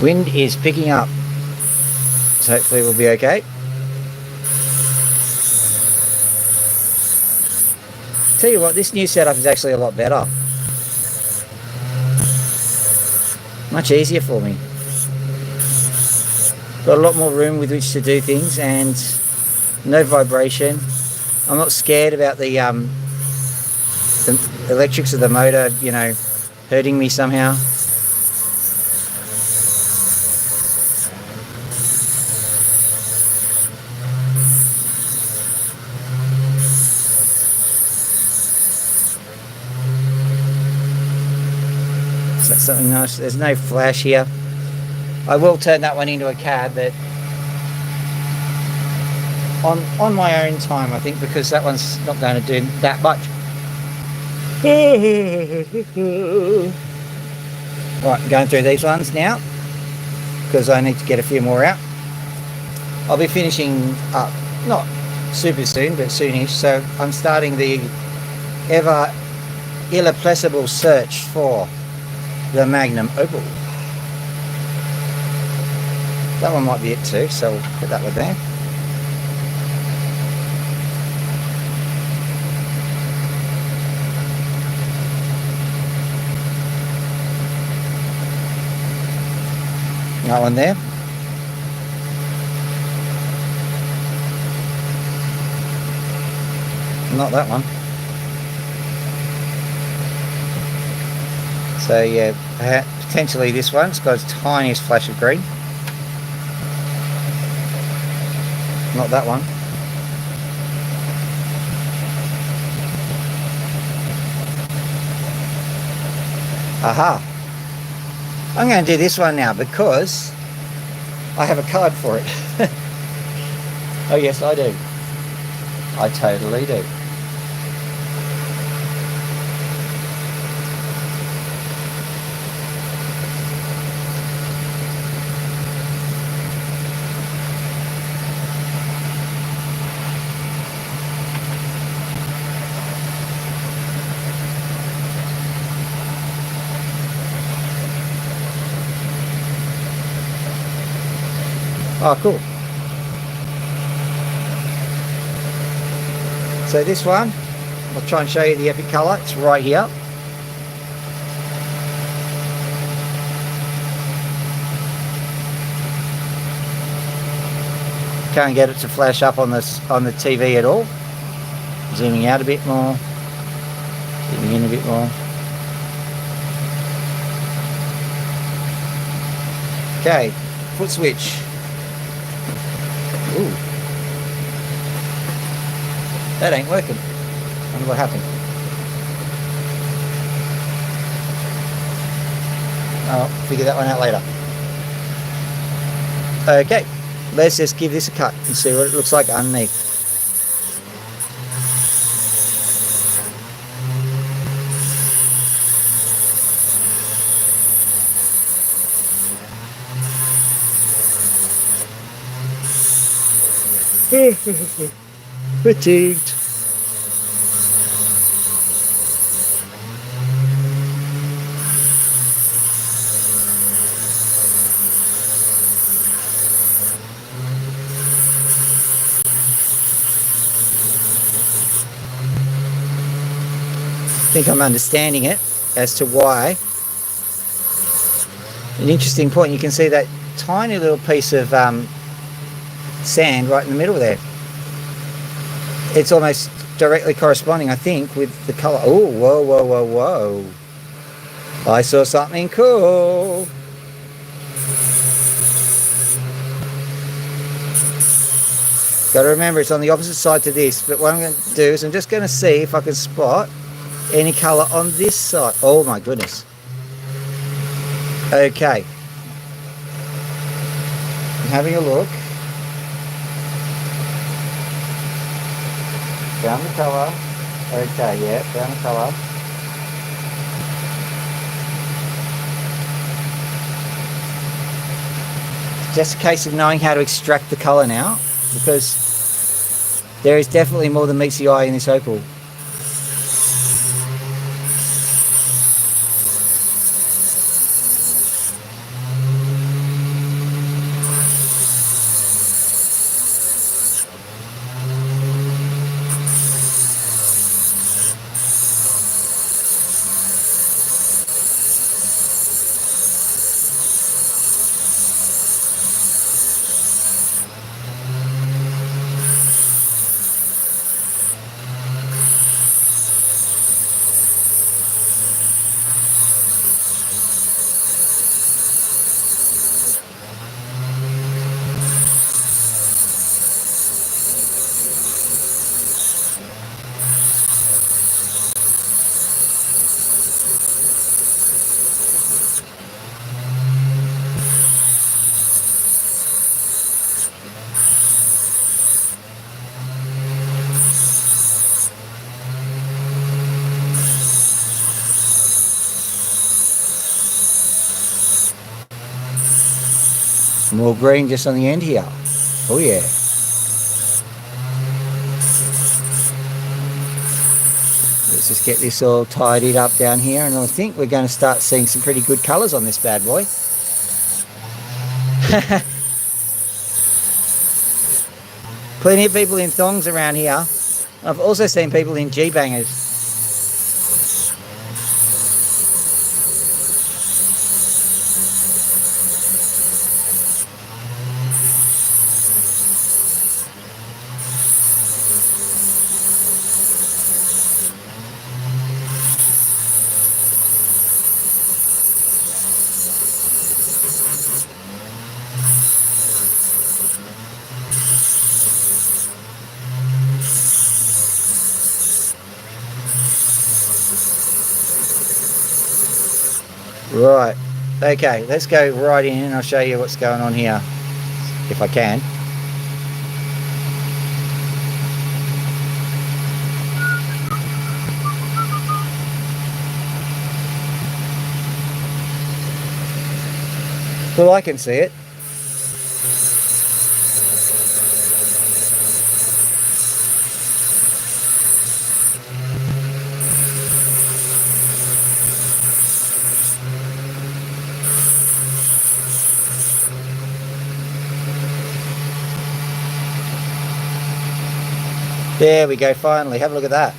[SPEAKER 1] Wind is picking up, so hopefully we'll be okay. Tell you what, this new setup is actually a lot better. Much easier for me. Got a lot more room with which to do things and no vibration. I'm not scared about the electrics of the motor, you know, hurting me somehow. So that's something nice. There's no flash here. I will turn that one into a cab, but on my own time, I think, because that one's not going to do that much. Right, going through these ones now because I need to get a few more out. I'll be finishing up, not super soon, but soonish. So I'm starting the ever irreplaceable search for the Magnum Opal. That one might be it too, so we'll put that one there. That one there. Not that one. So yeah, potentially this one's got its tiniest flash of green. Not that one. Aha. I'm going to do this one now because I have a card for it. Oh yes, I do. I totally do. Oh, cool. So this one, I'll try and show you the epic colour. It's right here. Can't get it to flash up on the TV at all. Zooming out a bit more. Zooming in a bit more. Okay, foot switch. Ooh. That ain't working. I wonder what happened. I'll figure that one out later. Okay, let's just give this a cut and see what it looks like underneath. Fatigued. I think I'm understanding it as to why. An interesting point, you can see that tiny little piece of sand right in the middle there. It's almost directly corresponding, I think, with the colour. Oh, whoa, whoa, whoa, whoa. I saw something cool. Got to remember it's on the opposite side to this, but what I'm going to do is I'm just going to see if I can spot any colour on this side. Oh my goodness. Okay. I'm having a look. Found the colour. Okay, yeah, found the colour. It's just a case of knowing how to extract the colour now, because there is definitely more than meets the eye in this opal. More green just on the end here. Oh yeah. Let's just get this all tidied up down here, and I think we're going to start seeing some pretty good colours on this bad boy. Plenty of people in thongs around here. I've also seen people in G-bangers. Right, okay, let's go right in and I'll show you what's going on here, if I can. Well, I can see it. There we go, finally. Have a look at that.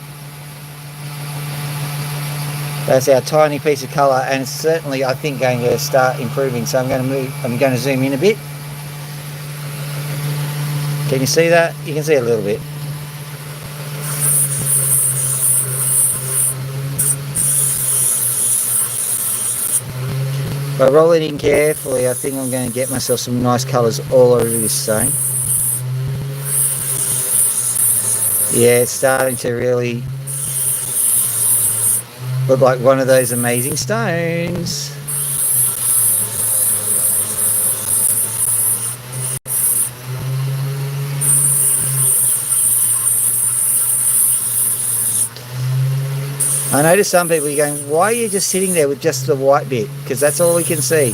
[SPEAKER 1] That's our tiny piece of colour, and it's certainly, I think, going to start improving. So I'm going to zoom in a bit. Can you see that? You can see a little bit. By rolling in carefully, I think I'm going to get myself some nice colours all over this stone. Yeah, it's starting to really look like one of those amazing stones. I noticed some people are going, why are you just sitting there with just the white bit? Because that's all we can see.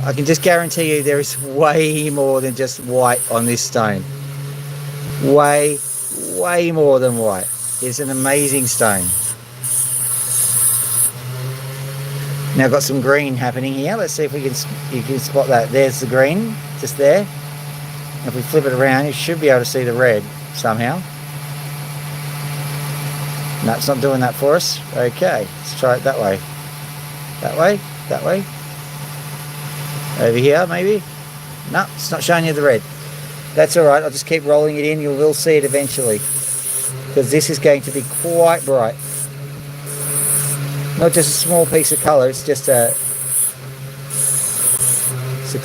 [SPEAKER 1] I can just guarantee you there is way more than just white on this stone. Way more than white. It's an amazing stone. Now I've got some green happening here. Let's see if you can spot that. There's the green, just there. If we flip it around, you should be able to see the red somehow. No, it's not doing that for us. Okay, let's try it that way. That way, that way. Over here, maybe. No, it's not showing you the red. That's all right. I'll just keep rolling it in. You will see it eventually, because this is going to be quite bright. Not just a small piece of colour. It's just a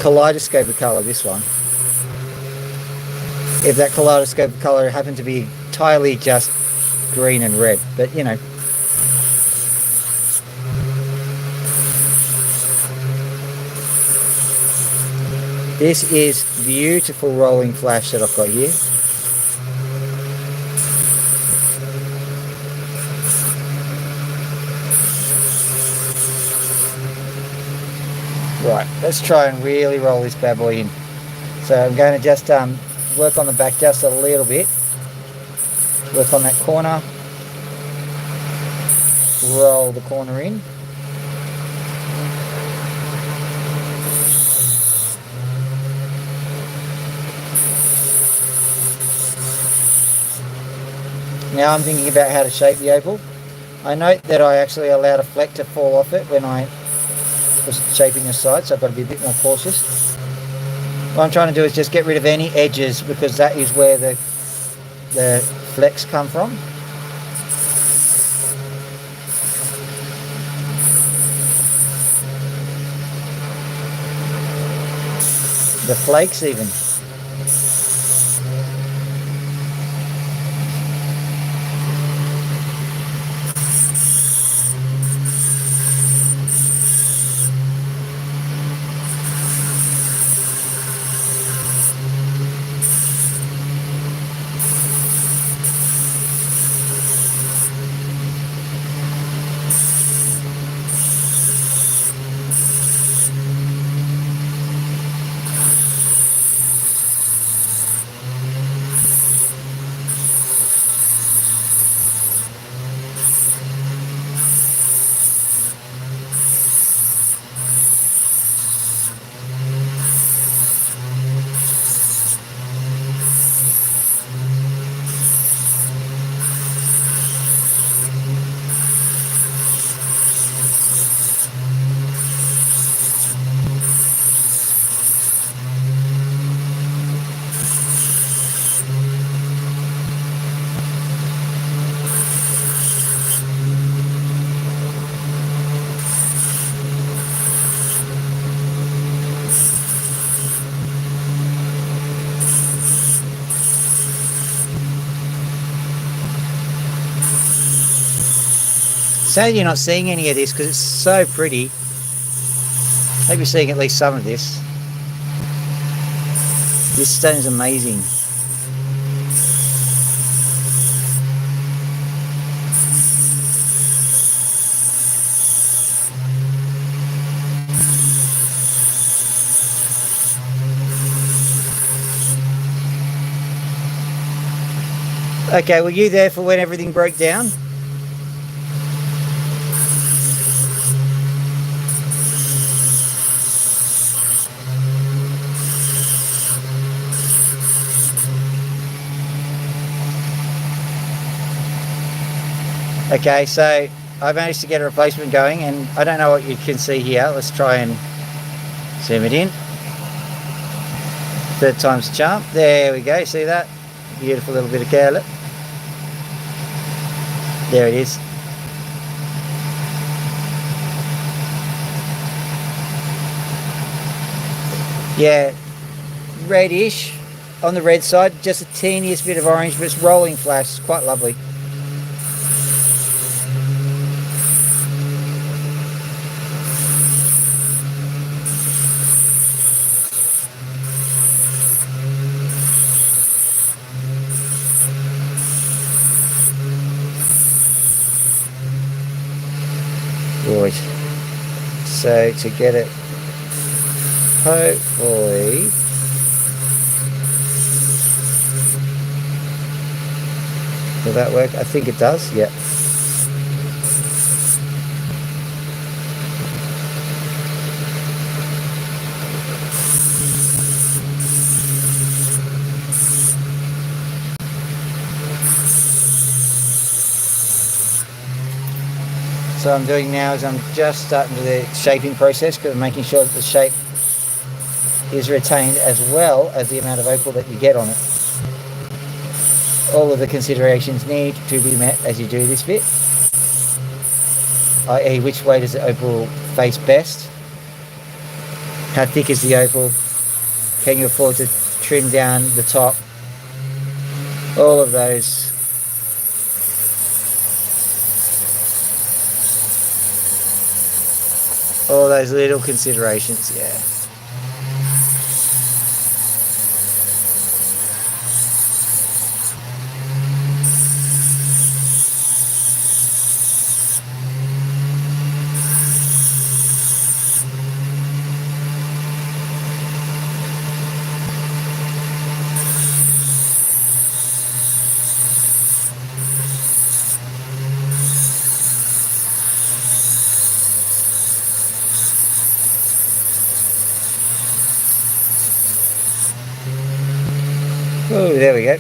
[SPEAKER 1] kaleidoscope of colour. This one. If that kaleidoscope of colour happened to be entirely just green and red, but you know. This is beautiful rolling flash that I've got here. Right, let's try and really roll this bad boy in. So I'm going to just work on the back just a little bit. Work on that corner. Roll the corner in. Now I'm thinking about how to shape the opal. I note that I actually allowed a fleck to fall off it when I was shaping the side, so I've got to be a bit more cautious. What I'm trying to do is just get rid of any edges, because that is where the flecks come from. The flakes even. Sad you're not seeing any of this because it's so pretty. Hope you're seeing at least some of this. This stone is amazing. Okay, were you there for when everything broke down? Okay, so I managed to get a replacement going, and I don't know what you can see here. Let's try and zoom it in. Third time's the charm. There we go, see that? Beautiful little bit of cowlet. There it is. Yeah, reddish on the red side, just a teeniest bit of orange, but it's rolling flash. It's quite lovely. Right, so to get it, hopefully, will that work? I think it does, yeah. So what I'm doing now is I'm just starting the shaping process because I'm making sure that the shape is retained as well as the amount of opal that you get on it. All of the considerations need to be met as you do this bit, i.e. which way does the opal face best, how thick is the opal, can you afford to trim down the top, all of those. All those little considerations, yeah. Oh, there we go.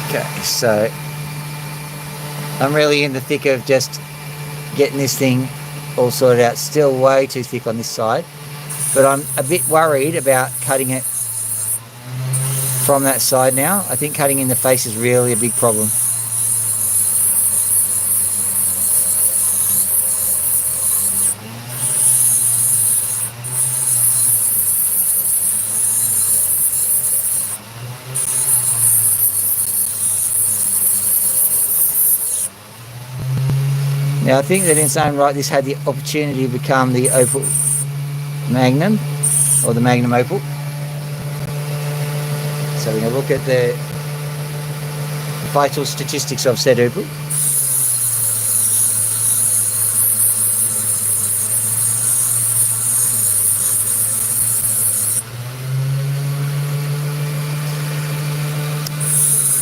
[SPEAKER 1] Okay, so I'm really in the thick of just getting this thing all sorted out. Still way too thick on this side, but I'm a bit worried about cutting it from that side now. I think cutting in the face is really a big problem. Now I think that in its own right this had the opportunity to become the opal magnum, or the magnum opal. So we're going to look at the vital statistics of said opal.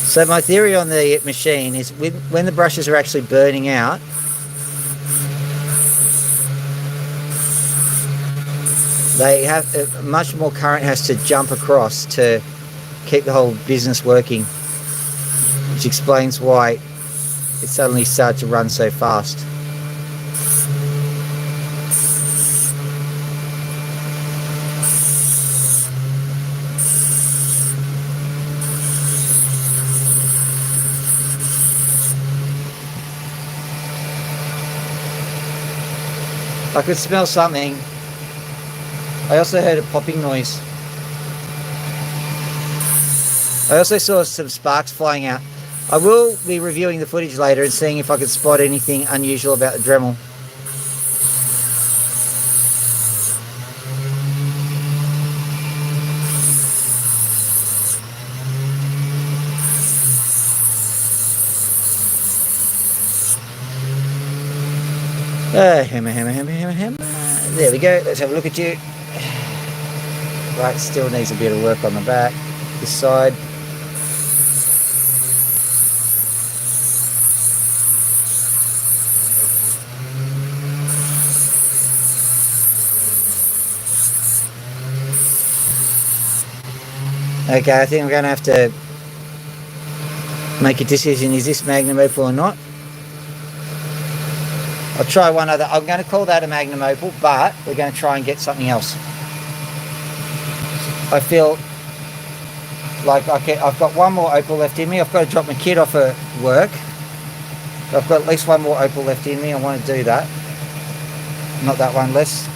[SPEAKER 1] So my theory on the machine is when the brushes are actually burning out, they have much more current has to jump across to keep the whole business working, which explains why it suddenly started to run so fast. I could smell something. I also heard a popping noise. I also saw some sparks flying out. I will be reviewing the footage later and seeing if I can spot anything unusual about the Dremel. Hammer, hammer, hammer, hammer, hammer. There we go. Let's have a look at you. Right, still needs a bit of work on the back. This side. Okay, I think I'm going to have to make a decision. Is this Magnum Opal or not? I'll try one other. I'm going to call that a Magnum Opal, but we're going to try and get something else. I feel like I've got one more Opal left in me. I've got to drop my kid off at work. I've got at least one more Opal left in me. I want to do that. Not that one. Let's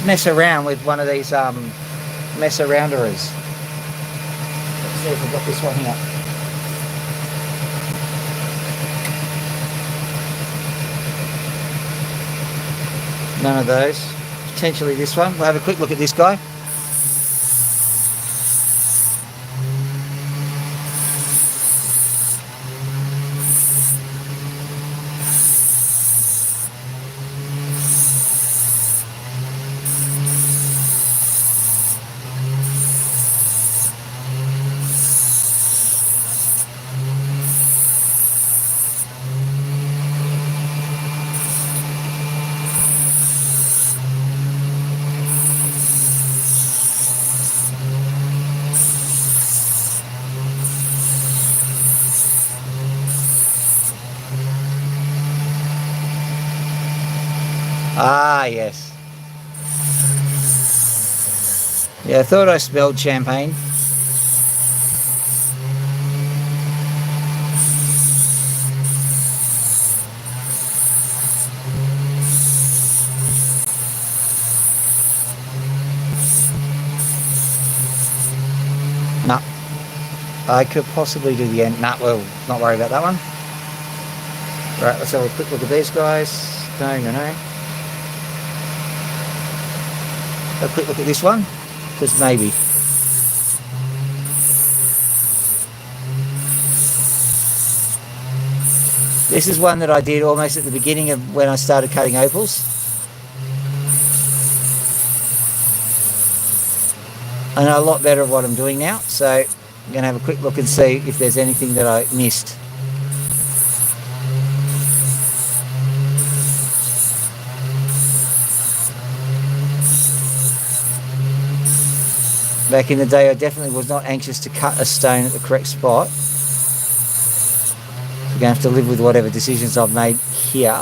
[SPEAKER 1] mess around with one of these mess arounderers. Let's see if I've got this one here. None of those. Potentially this one. We'll have a quick look at this guy. Ah, yes. Yeah, I thought I smelled champagne. No. I could possibly do the end. Nah, well, not worry about that one. Right, let's have a quick look at these guys. No. A quick look at this one, because maybe. This is one that I did almost at the beginning of when I started cutting opals. I know a lot better of what I'm doing now, so I'm going to have a quick look and see if there's anything that I missed. Back in the day, I definitely was not anxious to cut a stone at the correct spot. We're going to have to live with whatever decisions I've made here.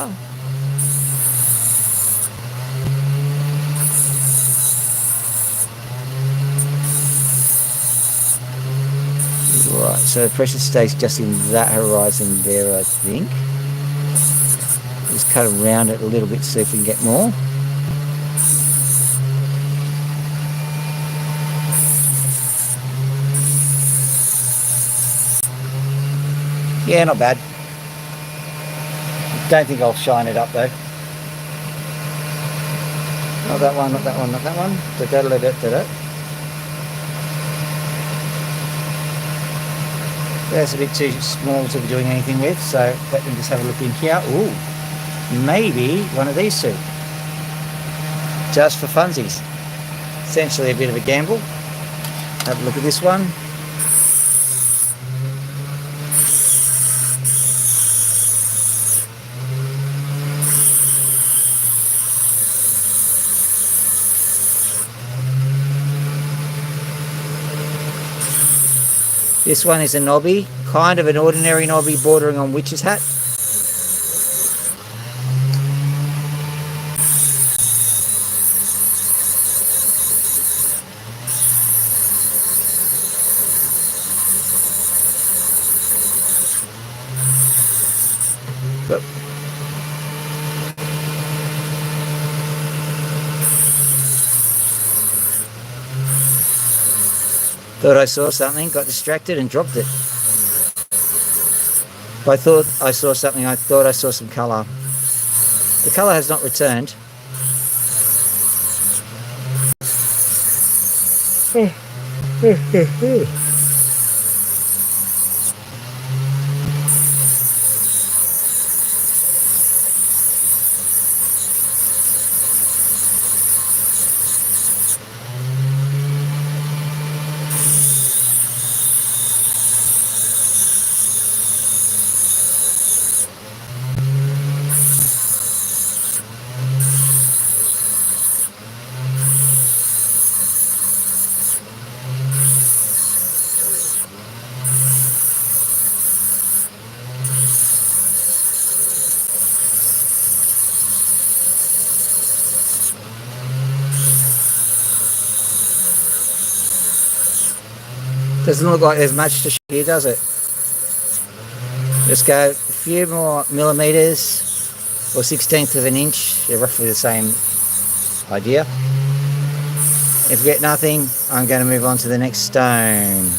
[SPEAKER 1] Right, so the pressure stays just in that horizon there, I think. Just cut around it a little bit, see if we can get more. Yeah, not bad. Don't think I'll shine it up though. Not that one, not that one, not that one. Da-da-da-da-da-da. That's a bit too small to be doing anything with, so let me just have a look in here. Ooh, maybe one of these two. Just for funsies. Essentially a bit of a gamble. Have a look at this one. This one is a knobby, kind of an ordinary knobby bordering on witch's hat. But thought I saw something, got distracted and dropped it. I thought I saw something, I thought I saw some colour. The colour has not returned. Doesn't look like there's much to shoot here, does it? Just go a few more millimetres or 1/16 of an inch. They're roughly the same idea. If we get nothing, I'm going to move on to the next stone.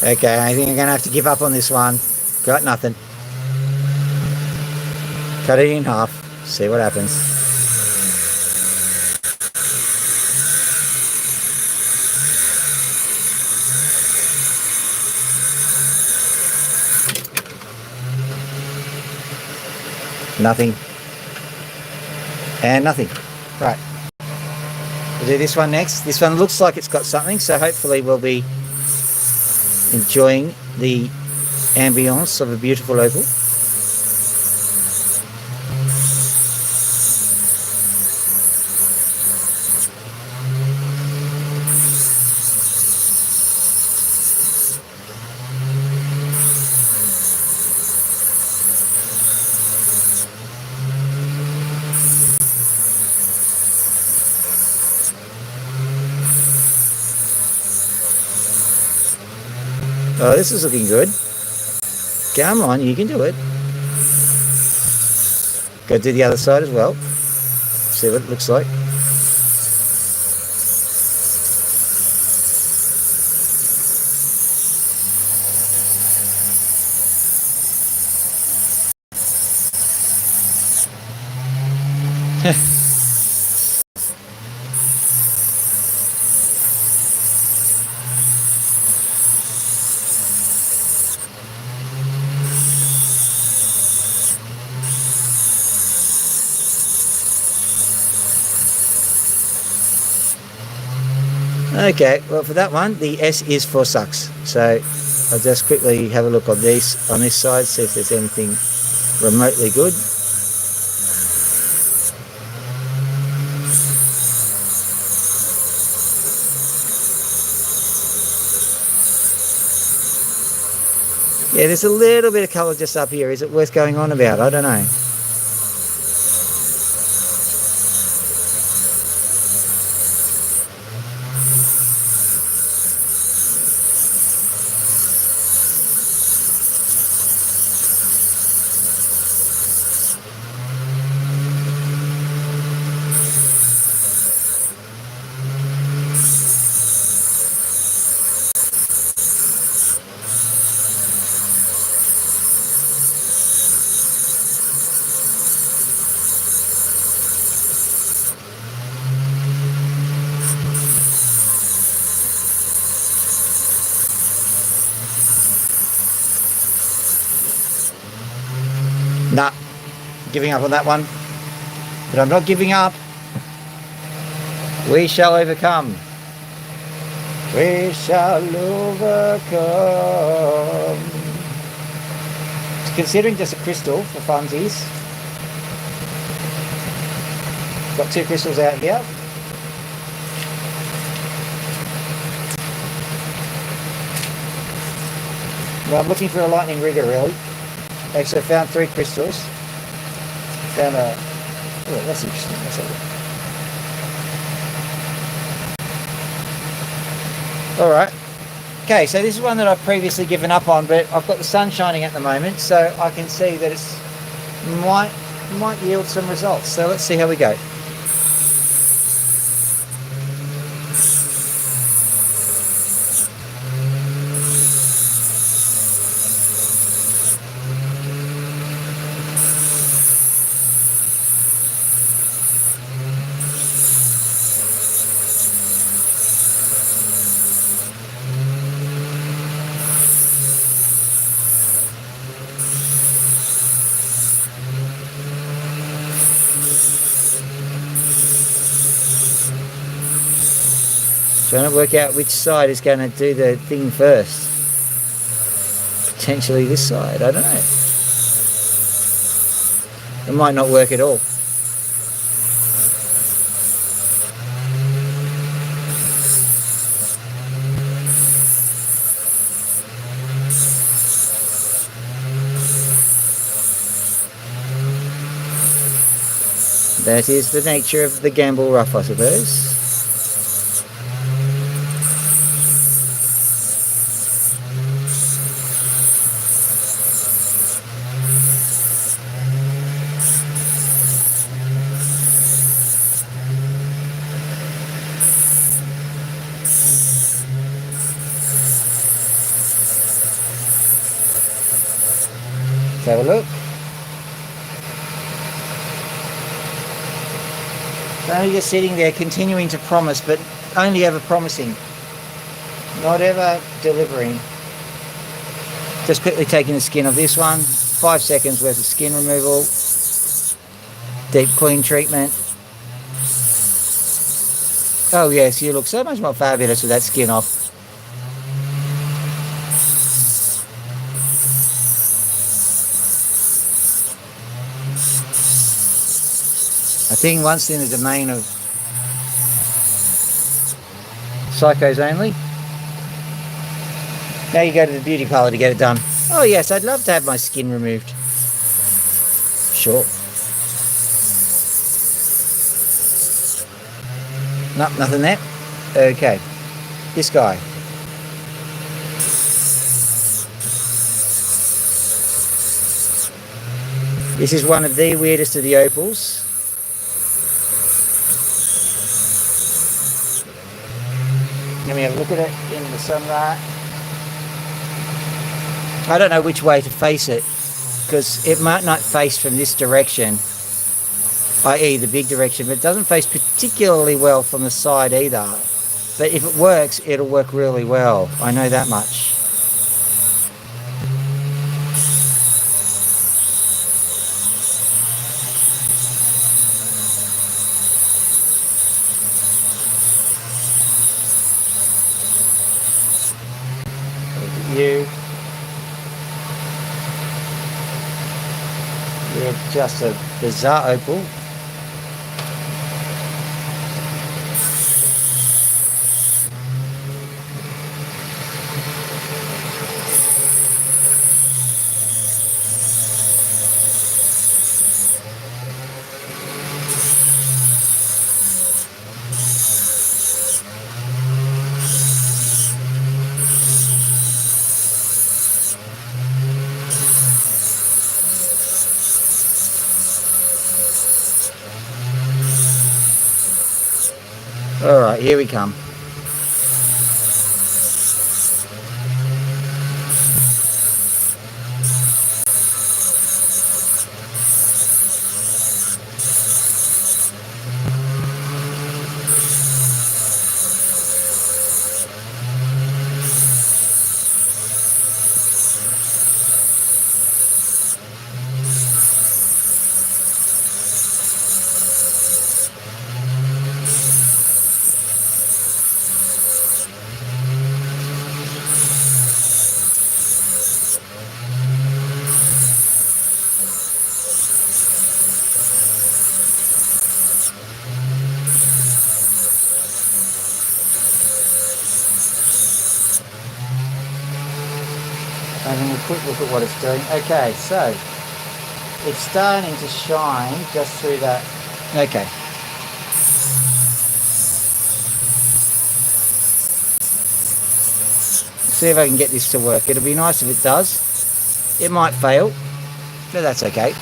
[SPEAKER 1] Okay, I think I'm going to have to give up on this one. Got nothing. Cut it in half. See what happens. Nothing. And nothing. Right. We'll do this one next. This one looks like it's got something, so hopefully we'll be enjoying the ambience of a beautiful opal. Oh, this is looking good. Come on, you can do it. Go do the other side as well. See what it looks like. Okay, well for that one, the S is for sucks. So I'll just quickly have a look on this side, see if there's anything remotely good. Yeah, there's a little bit of colour just up here. Is it worth going on about? I don't know. Giving up on that one. But I'm not giving up. We shall overcome. We shall overcome. Considering just a crystal for funsies. Got 2 crystals out here. Well, I'm looking for a lightning rigger, really. Actually, I found 3 crystals. Found a... Oh, that's interesting. Let's have a look. Alright. Okay, so this is one that I've previously given up on, but I've got the sun shining at the moment, so I can see that it's might yield some results. So let's see how we go. Trying to work out which side is going to do the thing first. Potentially this side, I don't know. It might not work at all. That is the nature of the gamble rough, I suppose. Let's have a look. Only just sitting there continuing to promise, but only ever promising. Not ever delivering. Just quickly taking the skin of this one. 5 seconds worth of skin removal. Deep clean treatment. Oh yes, you look so much more fabulous with that skin off. I think once in the domain of psychos only. Now you go to the beauty parlour to get it done. Oh yes, I'd love to have my skin removed. Sure. Nope, nothing there. Okay. This guy. This is one of the weirdest of the opals. Let me have a look at it in the sunlight. I don't know which way to face it, because it might not face from this direction, i.e. the big direction, but it doesn't face particularly well from the side either. But if it works, it'll work really well. I know that much. You're just a bizarre opal. All right, here we come. Having a quick look at what it's doing. Okay, so it's starting to shine just through that. Okay. See if I can get this to work. It'll be nice if it does. It might fail, but that's okay.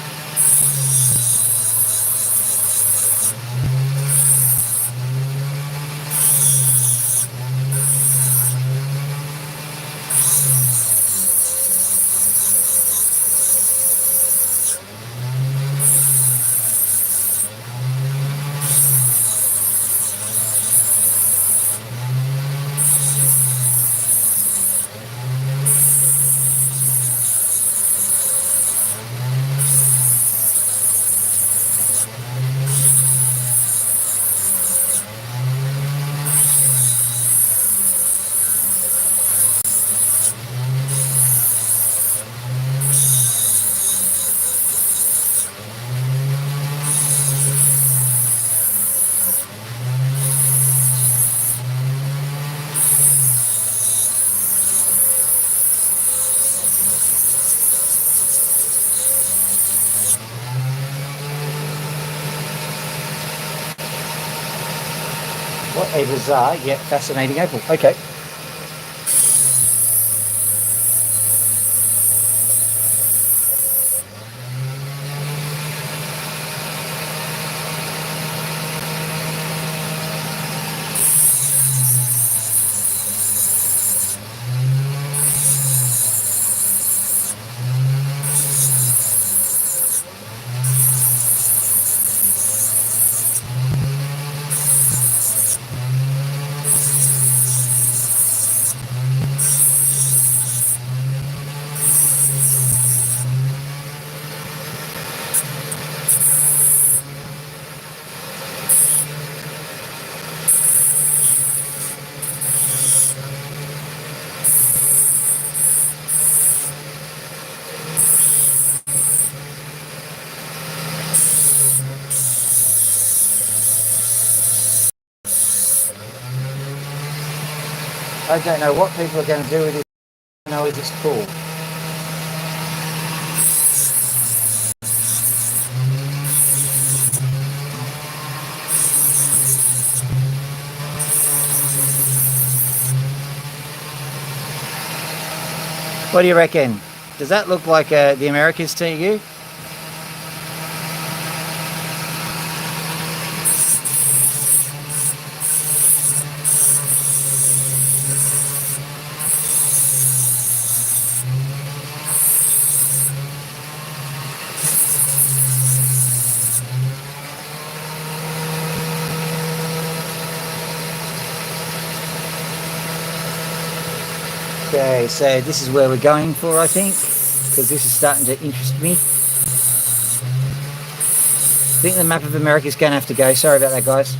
[SPEAKER 1] What a bizarre yet fascinating opal. Okay. I don't know what people are going to do with it. I know it's cool. What do you reckon? Does that look like the Americas to you? Okay, so this is where we're going for, I think, because this is starting to interest me. I think the map of America is going to have to go. Sorry about that, guys.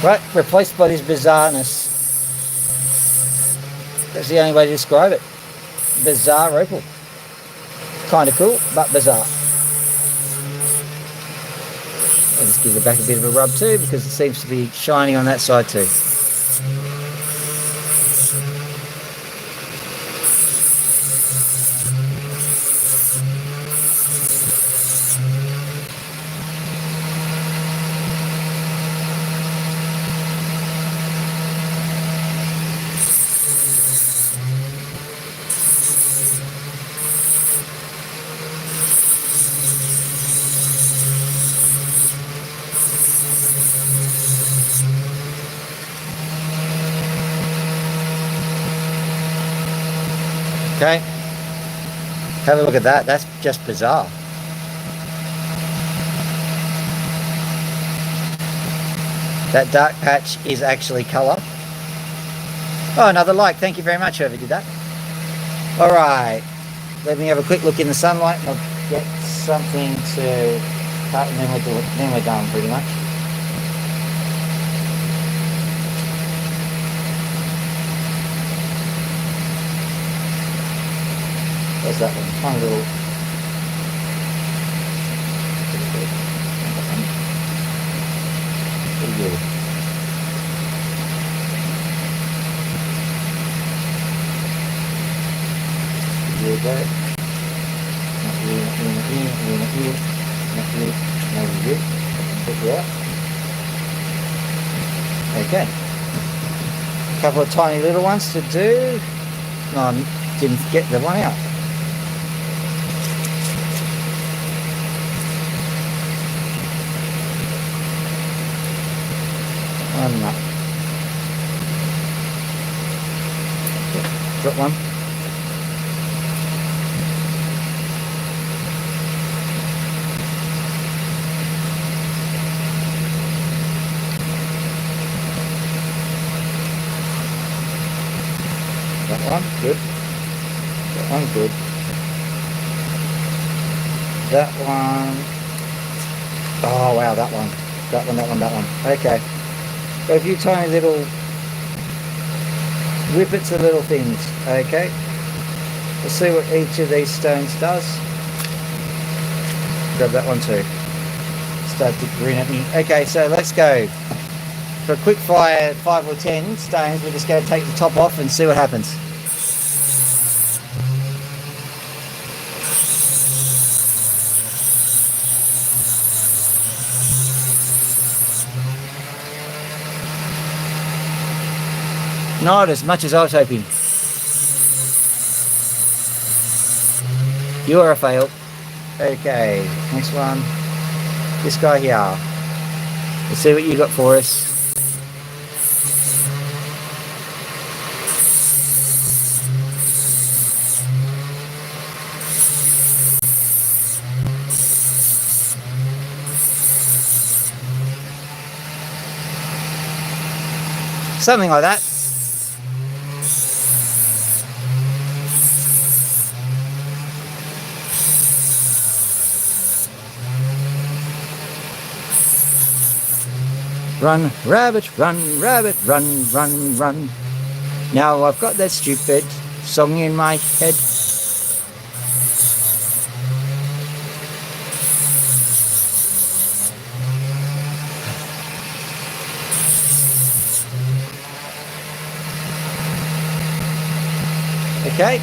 [SPEAKER 1] Right, replaced by this bizarreness. That's the only way to describe it. Bizarre opal. Kind of cool, but bizarre. I'll just give it back a bit of a rub too, because it seems to be shining on that side too. Okay, have a look at that. That's just bizarre. That dark patch is actually colour. Oh, another like. Thank you very much, whoever did that. All right, let me have a quick look in the sunlight and I'll get something to cut, and then we're done pretty much. There's that one. Tiny little. Pretty good. There you go. Not here, not here, not here, not here, not here, not here. Over here. Put you out. Okay. A couple of tiny little ones to do. No, I didn't get the one out. One up. Okay. Got one. That one, good. That one, good. That one. Oh wow, that one. That one, that one, that one. Okay. Got a few tiny little whippets of little things. Okay. Let's see what each of these stones does. Grab that one too. Start to grin at me. Okay, so let's go. For a quick fire, 5 or 10 stones, we're just going to take the top off and see what happens. Not as much as I was hoping. You are a fail. Okay, next one. This guy here. Let's see what you got for us. Something like that. Run, rabbit, run, rabbit, run, run, run. Now I've got that stupid song in my head. Okay.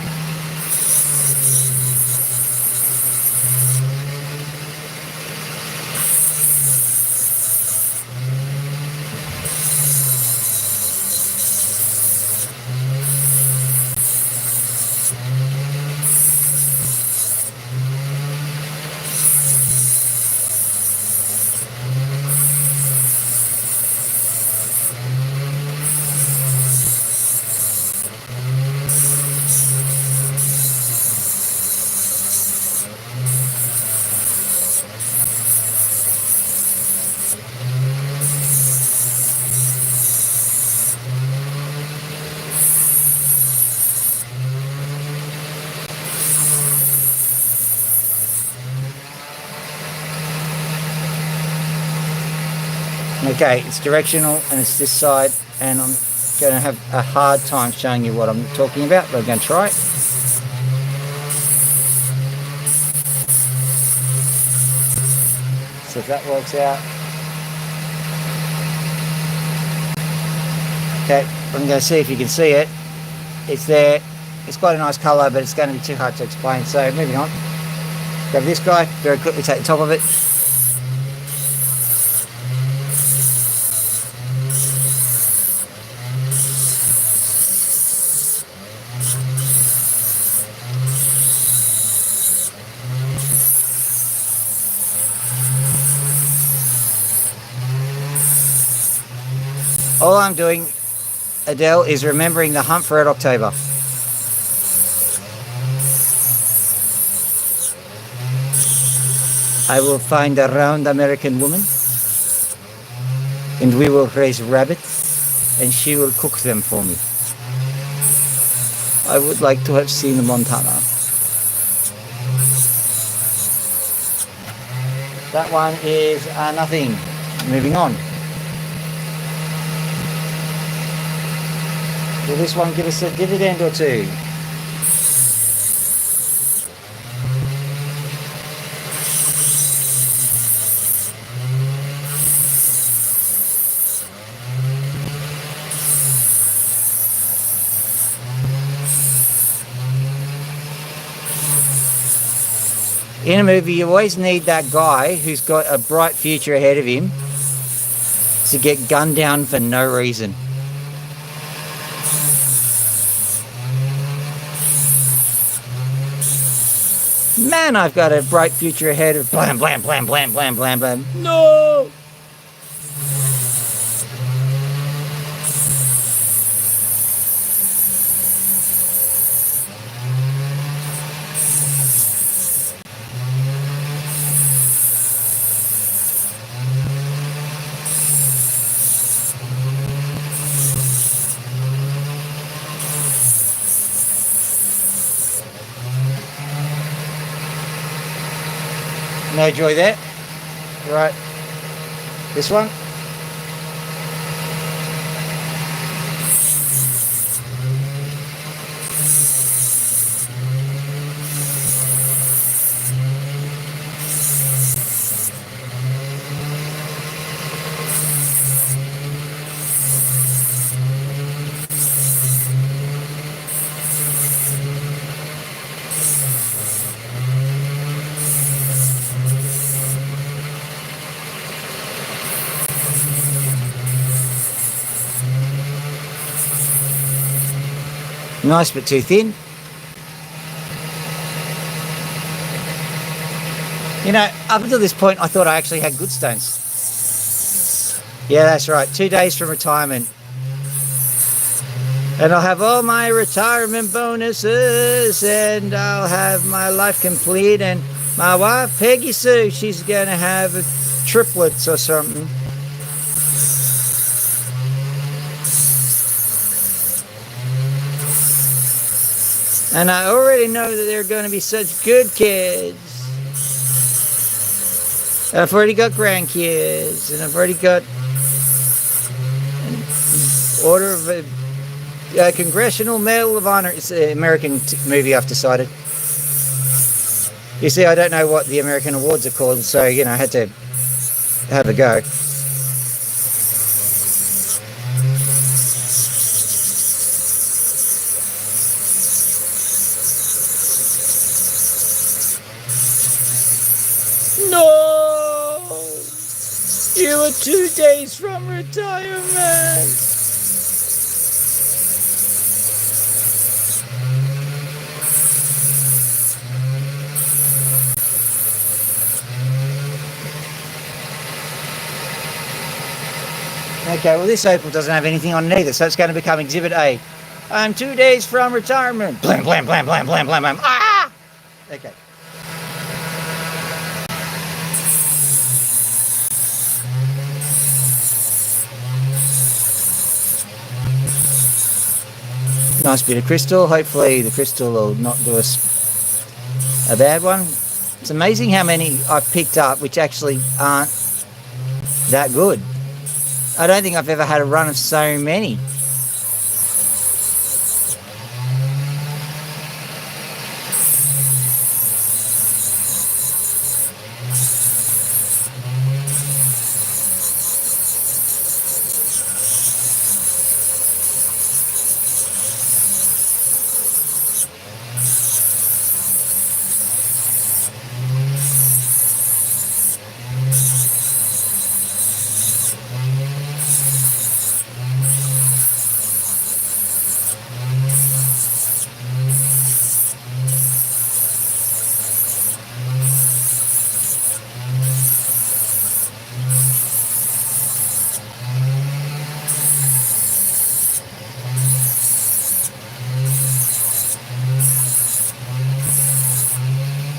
[SPEAKER 1] Okay, it's directional and it's this side, and I'm going to have a hard time showing you what I'm talking about, but I'm going to try it. So if that works out. Okay, I'm going to see if you can see it. It's there. It's quite a nice colour, but it's going to be too hard to explain. So moving on. Grab this guy, very quickly take the top of it. All I'm doing, Adele, is remembering the hunt for Red October. I will find a round American woman and we will raise rabbits and she will cook them for me. I would like to have seen Montana. That one is nothing. Moving on. Will this one give us a dividend or two? In a movie, you always need that guy who's got a bright future ahead of him to get gunned down for no reason. Man, I've got a bright future ahead of blam, blam, blam, blam, blam, blam, blam. No! No joy there. Right. This one. Nice but too thin. You know, up until this point, I thought I actually had good stones. Yeah, that's right. 2 days from retirement. And I'll have all my retirement bonuses, and I'll have my life complete. And my wife, Peggy Sue, she's going to have triplets or something. And I already know that they're going to be such good kids. I've already got grandkids, and I've already got an Order of a Congressional Medal of Honor. It's an American movie I've decided. You see, I don't know what the American awards are called, so, you know, I had to have a go. No! You are 2 days from retirement! Okay, well this opal doesn't have anything on it either, so it's going to become Exhibit A. I'm 2 days from retirement. Blam, blam, blam, blam, blam, blam, blam. Ah! Okay. Nice bit of crystal. Hopefully the crystal will not do us a bad one. It's amazing how many I've picked up which actually aren't that good. I don't think I've ever had a run of so many.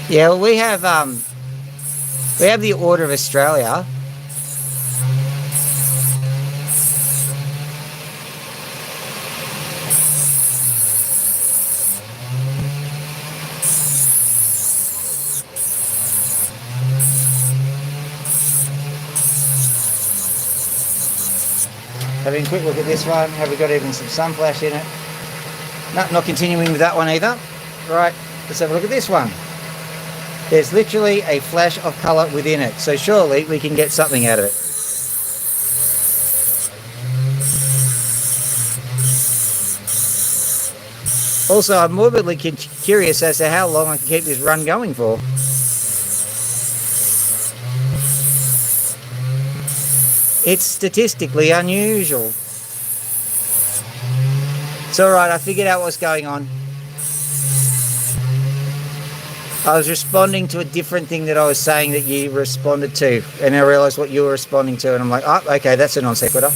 [SPEAKER 1] Yeah, well, we have the Order of Australia. Having a quick look at this one. Have we got even some sun flash in it? No, not continuing with that one either. Right, let's have a look at this one. There's literally a flash of colour within it, so surely we can get something out of it. Also, I'm morbidly curious as to how long I can keep this run going for. It's statistically unusual. It's alright, I figured out what's going on. I was responding to a different thing that I was saying that you responded to, and I realised what you were responding to, and I'm like, oh, okay, that's a non sequitur.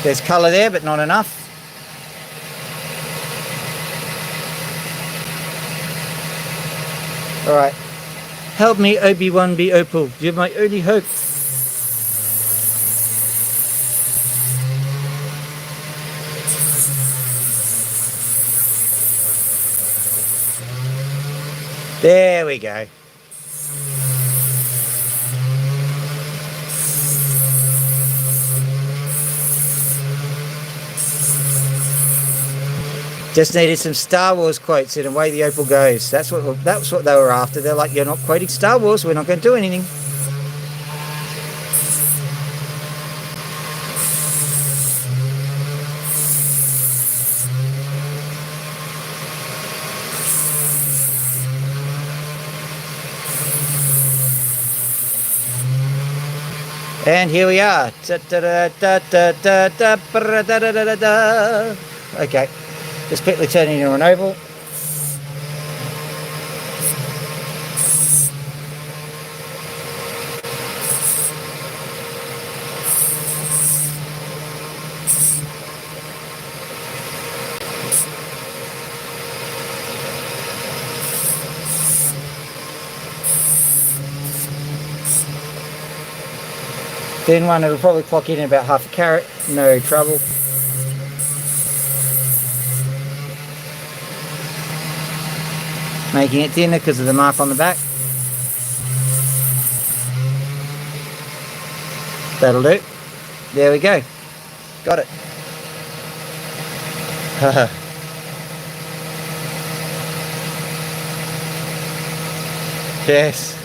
[SPEAKER 1] There's colour there, but not enough. Alright. Help me, Obi-Wan be Opal. You're my only hope. There we go. Just needed some Star Wars quotes and away the Opal goes. That's what they were after. They're like, you're not quoting Star Wars, we're not going to do anything. And here we are. Okay. Just quickly turn it into an oval. Thin one, it'll probably clock in about half a carat, no trouble. Making it thinner because of the mark on the back. That'll do. There we go. Got it. Yes.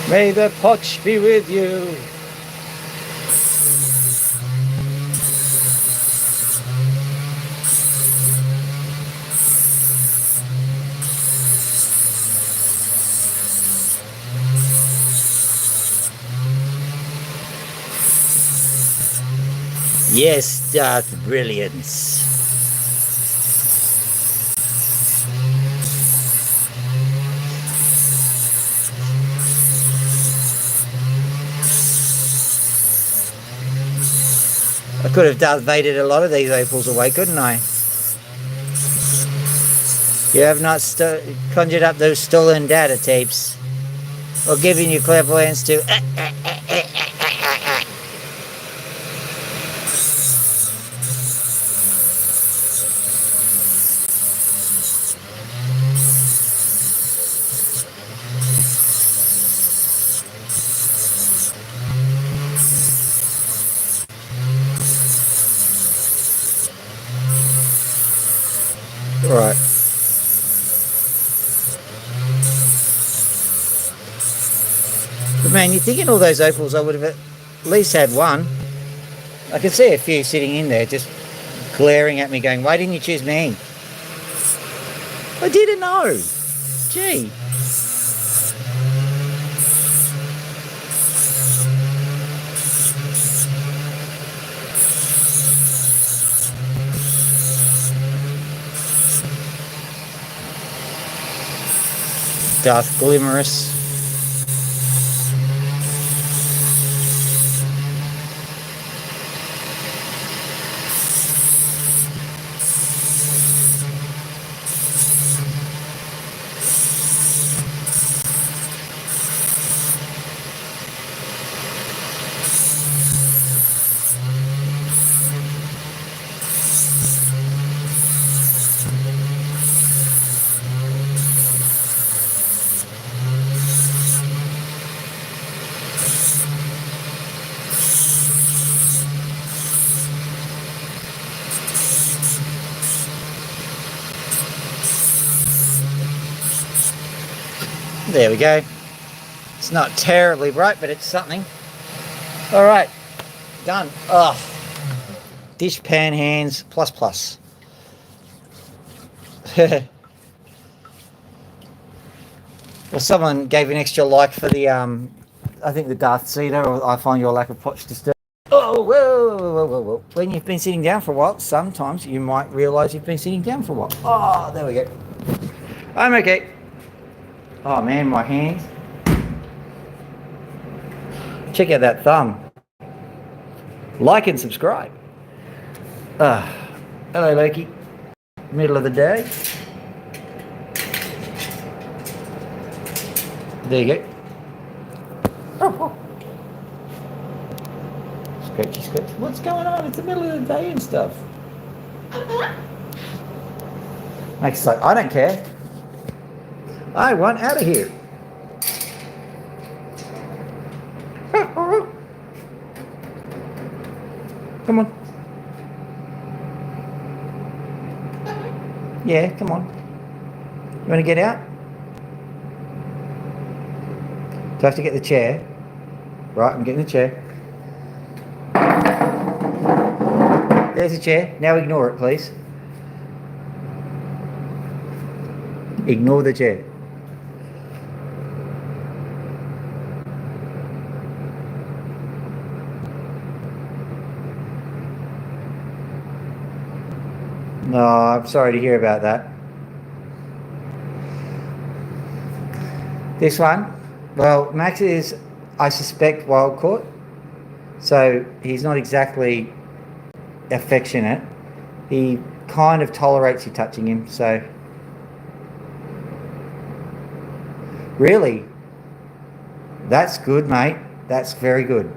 [SPEAKER 1] May the potch be with you. Yes, Darth Brilliance. I could have Darth Vadered a lot of these opals away, couldn't I? You have not conjured up those stolen data tapes, or given your clairvoyance to Right. But man, you're thinking all those opals, I would have at least had one. I could see a few sitting in there just glaring at me going, why didn't you choose me? I didn't know. Gee. Darth Glimmerous. There we go. It's not terribly bright, but it's something. All right, done. Oh, dish pan hands plus plus. Well, someone gave an extra like for the I think the Darth Vader, or I find your lack of potch disturbing. Oh, whoa. When you've been sitting down for a while, sometimes you might realise you've been sitting down for a while. Oh, there we go. I'm okay. Oh man, my hands. Check out that thumb. Like and subscribe. Hello, Loki. Middle of the day. There you go. Oh. Scratchy. What's going on? It's the middle of the day and stuff. Makes like, I don't care. I want out of here. Come on. Yeah, come on. You want to get out? Do I have to get the chair? Right, I'm getting the chair. There's the chair. Now ignore it, please. Ignore the chair. No, I'm sorry to hear about that. This one, well, Max is, I suspect, wild caught. So he's not exactly affectionate. He kind of tolerates you touching him, so. Really? That's good, mate. That's very good.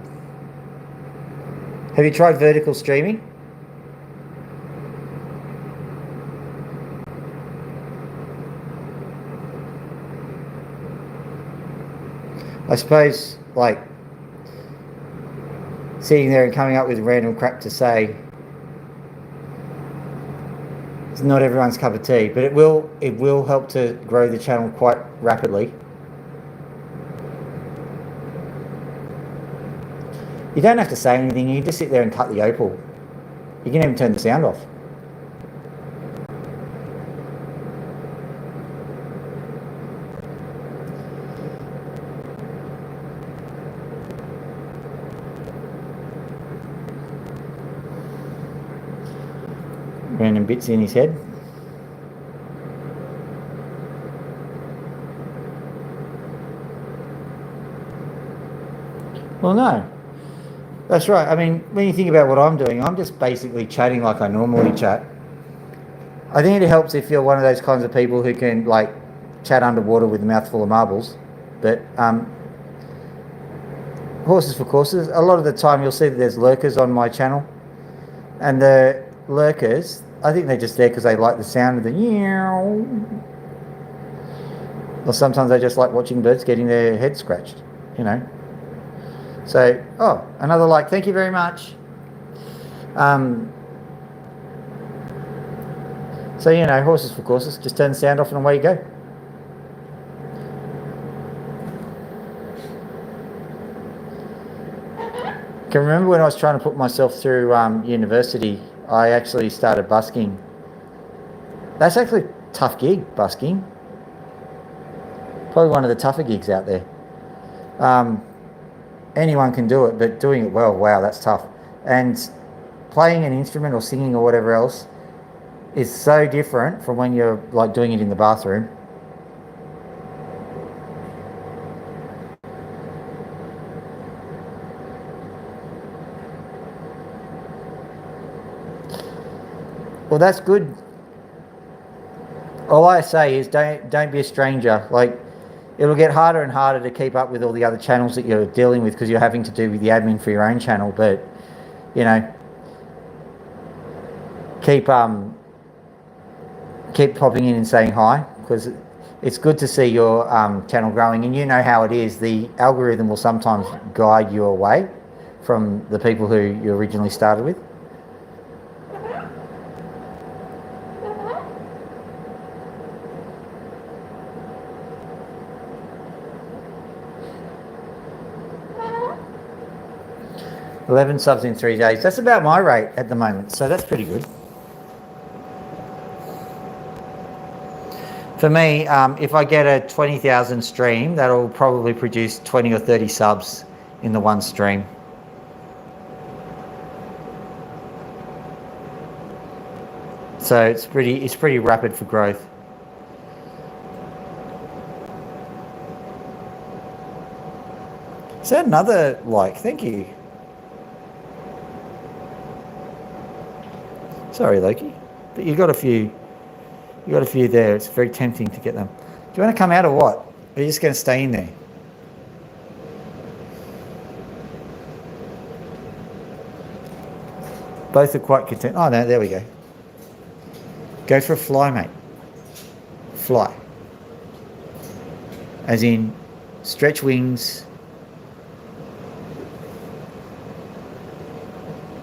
[SPEAKER 1] Have you tried vertical streaming? I suppose, like, sitting there and coming up with random crap to say is not everyone's cup of tea, but it will help to grow the channel quite rapidly. You don't have to say anything, you can just sit there and cut the opal. You can even turn the sound off. Random bits in his head. Well, no. That's right. I mean, when you think about what I'm doing, I'm just basically chatting like I normally chat. I think it helps if you're one of those kinds of people who can, like, chat underwater with a mouthful of marbles. But horses for courses, a lot of the time you'll see that there's lurkers on my channel. And the lurkers, I think they're just there because they like the sound of the meow. Or sometimes they just like watching birds getting their head scratched, you know. So, oh, another like, thank you very much. So, you know, horses for courses, just turn the sound off and away you go. I can remember when I was trying to put myself through university, I actually started busking. That's actually a tough gig, busking. Probably one of the tougher gigs out there. Anyone can do it, but doing it well, wow, that's tough. And playing an instrument or singing or whatever else is so different from when you're like doing it in the bathroom. Well, that's good. All I say is don't be a stranger. Like, it'll get harder and harder to keep up with all the other channels that you're dealing with because you're having to do with the admin for your own channel. But, you know, keep popping in and saying hi, because it's good to see your channel growing. And you know how it is. The algorithm will sometimes guide you away from the people who you originally started with. 11 subs in 3 days. That's about my rate at the moment, so that's pretty good. For me, if I get a 20,000 stream, that'll probably produce 20 or 30 subs in the one stream. So it's pretty rapid for growth. Is that another like? Thank you. Sorry, Loki, but you got a few there. It's very tempting to get them. Do you want to come out or what? Or are you just going to stay in there? Both are quite content. Oh no, there we go. Go for a fly, mate. Fly. As in, stretch wings.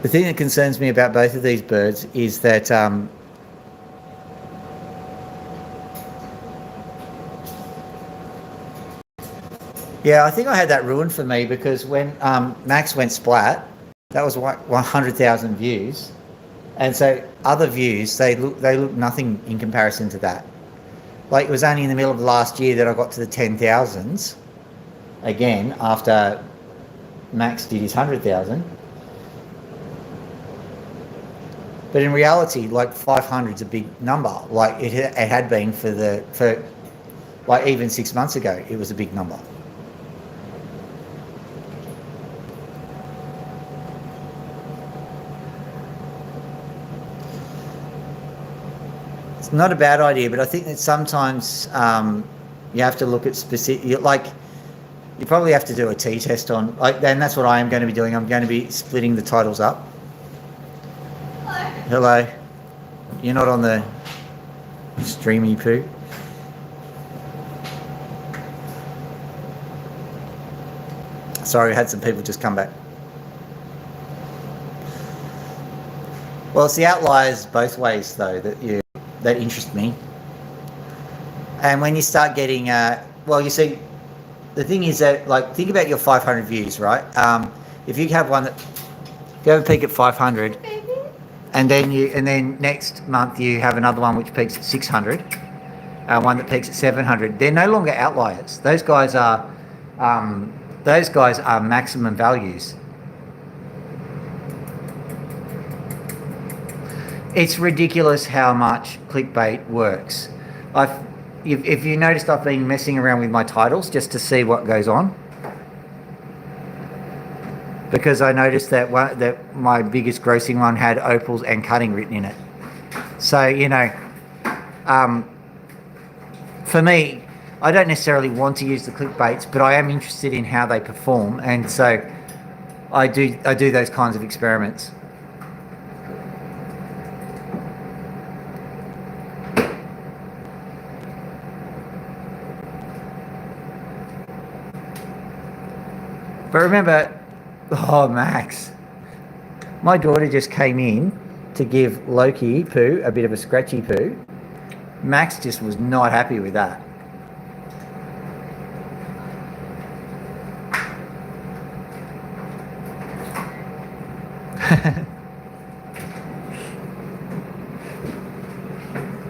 [SPEAKER 1] The thing that concerns me about both of these birds is that yeah, I think I had that ruined for me because when Max went splat, that was 100,000 views, and so other views they look nothing in comparison to that. Like it was only in the middle of last year that I got to the 10,000s again after Max did his 100,000. But in reality, like 500 is a big number. Like it had been for like even 6 months ago, it was a big number. It's not a bad idea, but I think that sometimes you have to look at specific. Like you probably have to do a t-test on. Like, and that's what I am going to be doing. I'm going to be splitting the titles up. Hello. You're not on the streamy poo. Sorry, I had some people just come back. Well, it's the outliers both ways though that interest me. And when you start getting, well, you see, the thing is that, like, think about your 500 views, right? If you have one that, if you have a peak at 500. And then next month you have another one which peaks at 600, one that peaks at 700. They're no longer outliers. Those guys are maximum values. It's ridiculous how much clickbait works. If you noticed, I've been messing around with my titles just to see what goes on. Because I noticed that my biggest grossing one had opals and cutting written in it. So, you know, for me, I don't necessarily want to use the clickbaits, but I am interested in how they perform, and so I do those kinds of experiments. But remember, oh, Max. My daughter just came in to give Loki poo a bit of a scratchy poo. Max just was not happy with that.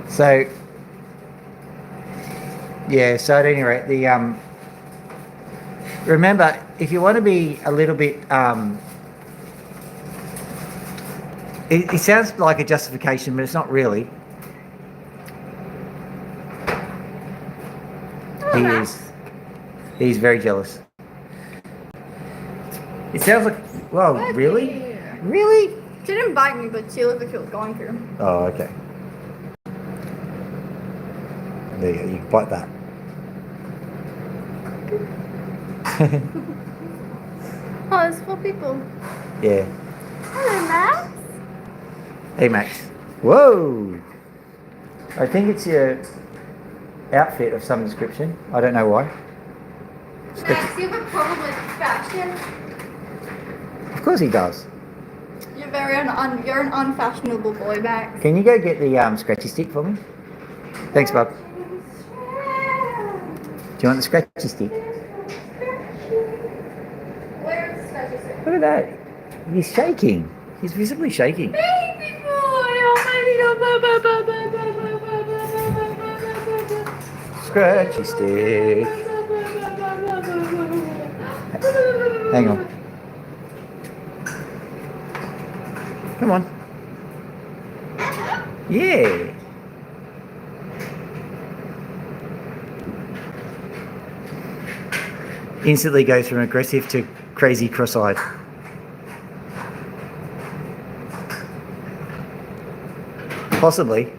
[SPEAKER 1] So, yeah, so at any rate, the remember, if you want to be a little bit, it sounds like a justification, but it's not really. He's very jealous. It sounds like, well, really? Really?
[SPEAKER 2] She didn't bite me, but she looked like she was going to.
[SPEAKER 1] Oh, okay. There you go, you can bite that.
[SPEAKER 2] Oh, it's for people.
[SPEAKER 1] Yeah.
[SPEAKER 2] Hello, Max.
[SPEAKER 1] Hey, Max. Whoa! I think it's your outfit of some description. I don't know why.
[SPEAKER 2] Max, you have a problem with fashion?
[SPEAKER 1] Of course he does.
[SPEAKER 2] You're you're an unfashionable boy, Max.
[SPEAKER 1] Can you go get the scratchy stick for me? Thanks, bub. Do you want the scratchy stick?
[SPEAKER 2] Where's the scratchy stick?
[SPEAKER 1] Look at that. He's shaking. He's visibly shaking.
[SPEAKER 2] Baby boy, oh
[SPEAKER 1] Scratchy stick. Hang on. Come on. Yeah. Instantly goes from aggressive to crazy cross-eyed. Possibly.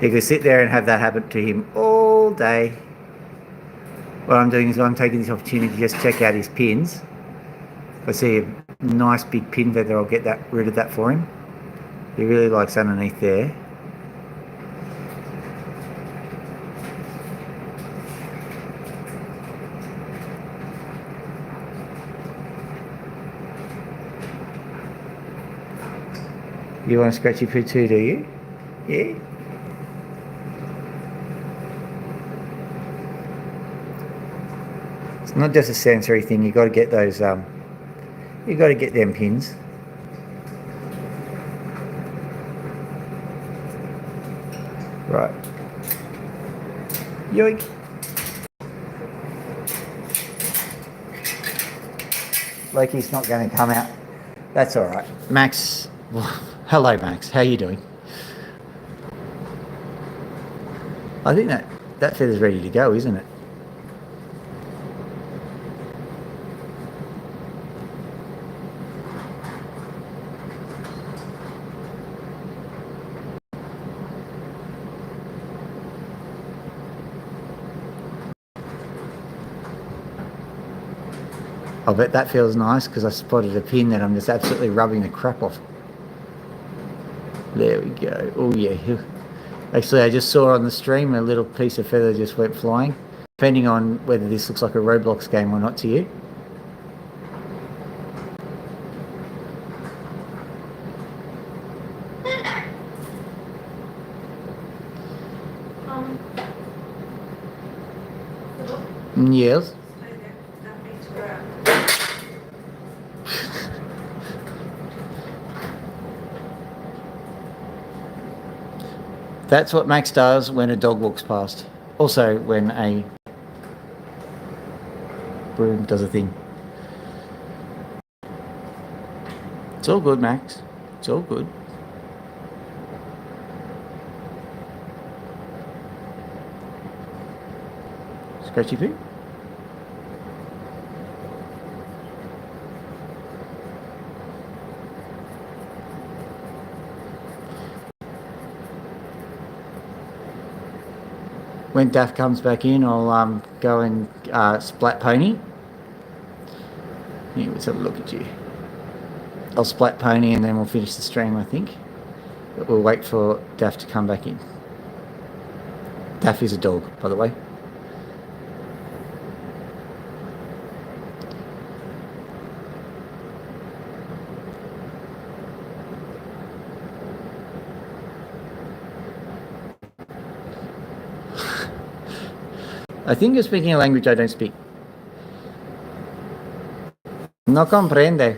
[SPEAKER 1] He could sit there and have that happen to him all day. What I'm doing is I'm taking this opportunity to just check out his pins. If I see a nice big pin feather, I'll get rid of that for him. He really likes underneath there. You want a scratchy poo too, do you? Yeah? It's not just a sensory thing, you got to get those, you got to get them pins. Right. Yoink. Loki's not going to come out. That's all right. Max, hello Max, how you doing? I think that feather's ready to go, isn't it? I bet that feels nice because I spotted a pin that I'm just absolutely rubbing the crap off. There we go. Oh yeah. Actually, I just saw on the stream a little piece of feather just went flying. Depending on whether this looks like a Roblox game or not to you. Yes. That's what Max does when a dog walks past. Also when a broom does a thing. It's all good, Max. It's all good. Scratchy poo? When Daff comes back in, I'll go and splat pony. Yeah, let's have a look at you. I'll splat pony and then we'll finish the stream, I think. But we'll wait for Daff to come back in. Daff is a dog, by the way. I think you're speaking a language I don't speak. No comprende.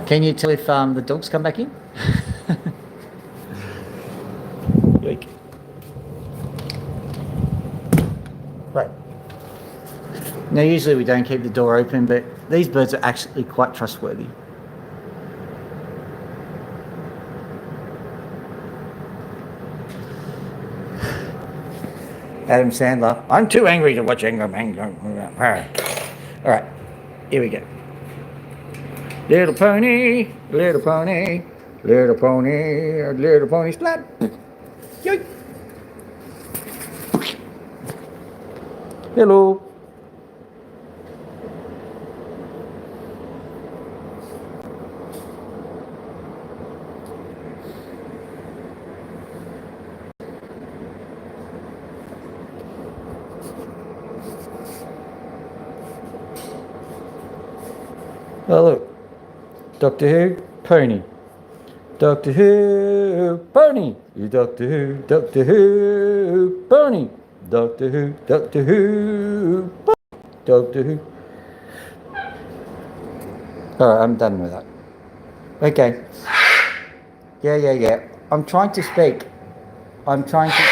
[SPEAKER 1] Can you tell if the dogs come back in? Yoink. Right. Now usually we don't keep the door open, but these birds are actually quite trustworthy. Adam Sandler. I'm too angry to watch Anger Man. All right, here we go. Little pony, little pony, little pony, little pony splat. Yoink. Hello. Oh, look. Doctor Who, pony. Doctor Who, pony. You Doctor Who, Doctor Who, pony. Doctor Who, Doctor Who, pony. Doctor Who. Alright, I'm done with that. Okay. Yeah. I'm trying to speak. I'm trying to...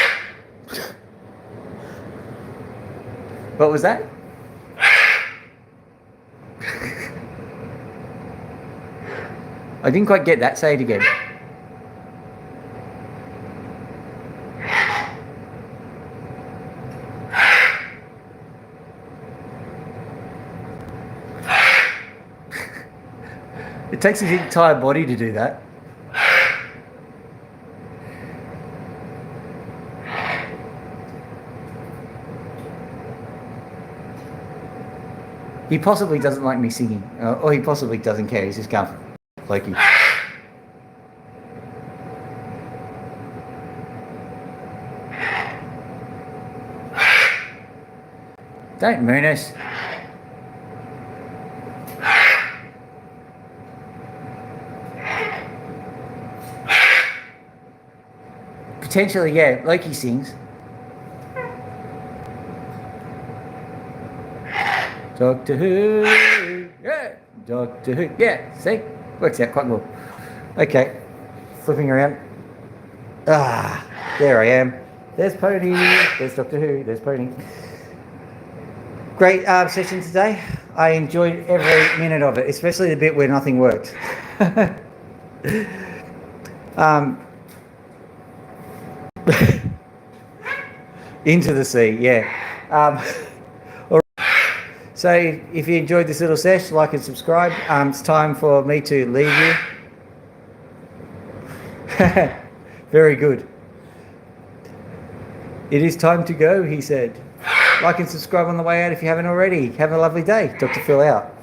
[SPEAKER 1] What was that? I didn't quite get that. Say it again. It takes his entire body to do that. He possibly doesn't like me singing. Or he possibly doesn't care. He's just going, Loki. Don't moon us. Potentially, yeah, Loki sings. Doctor Who, yeah, Doctor Who, yeah, see? Works out quite well. Okay, flipping around. Ah, there I am. There's Pony, there's Doctor Who, there's Pony. Great session today. I enjoyed every minute of it, especially the bit where nothing worked. Into the sea, yeah. All right. So if you enjoyed this little sesh, like and subscribe. It's time for me to leave you. Very good. It is time to go, he said. Like and subscribe on the way out if you haven't already. Have a lovely day. Dr. Phil out.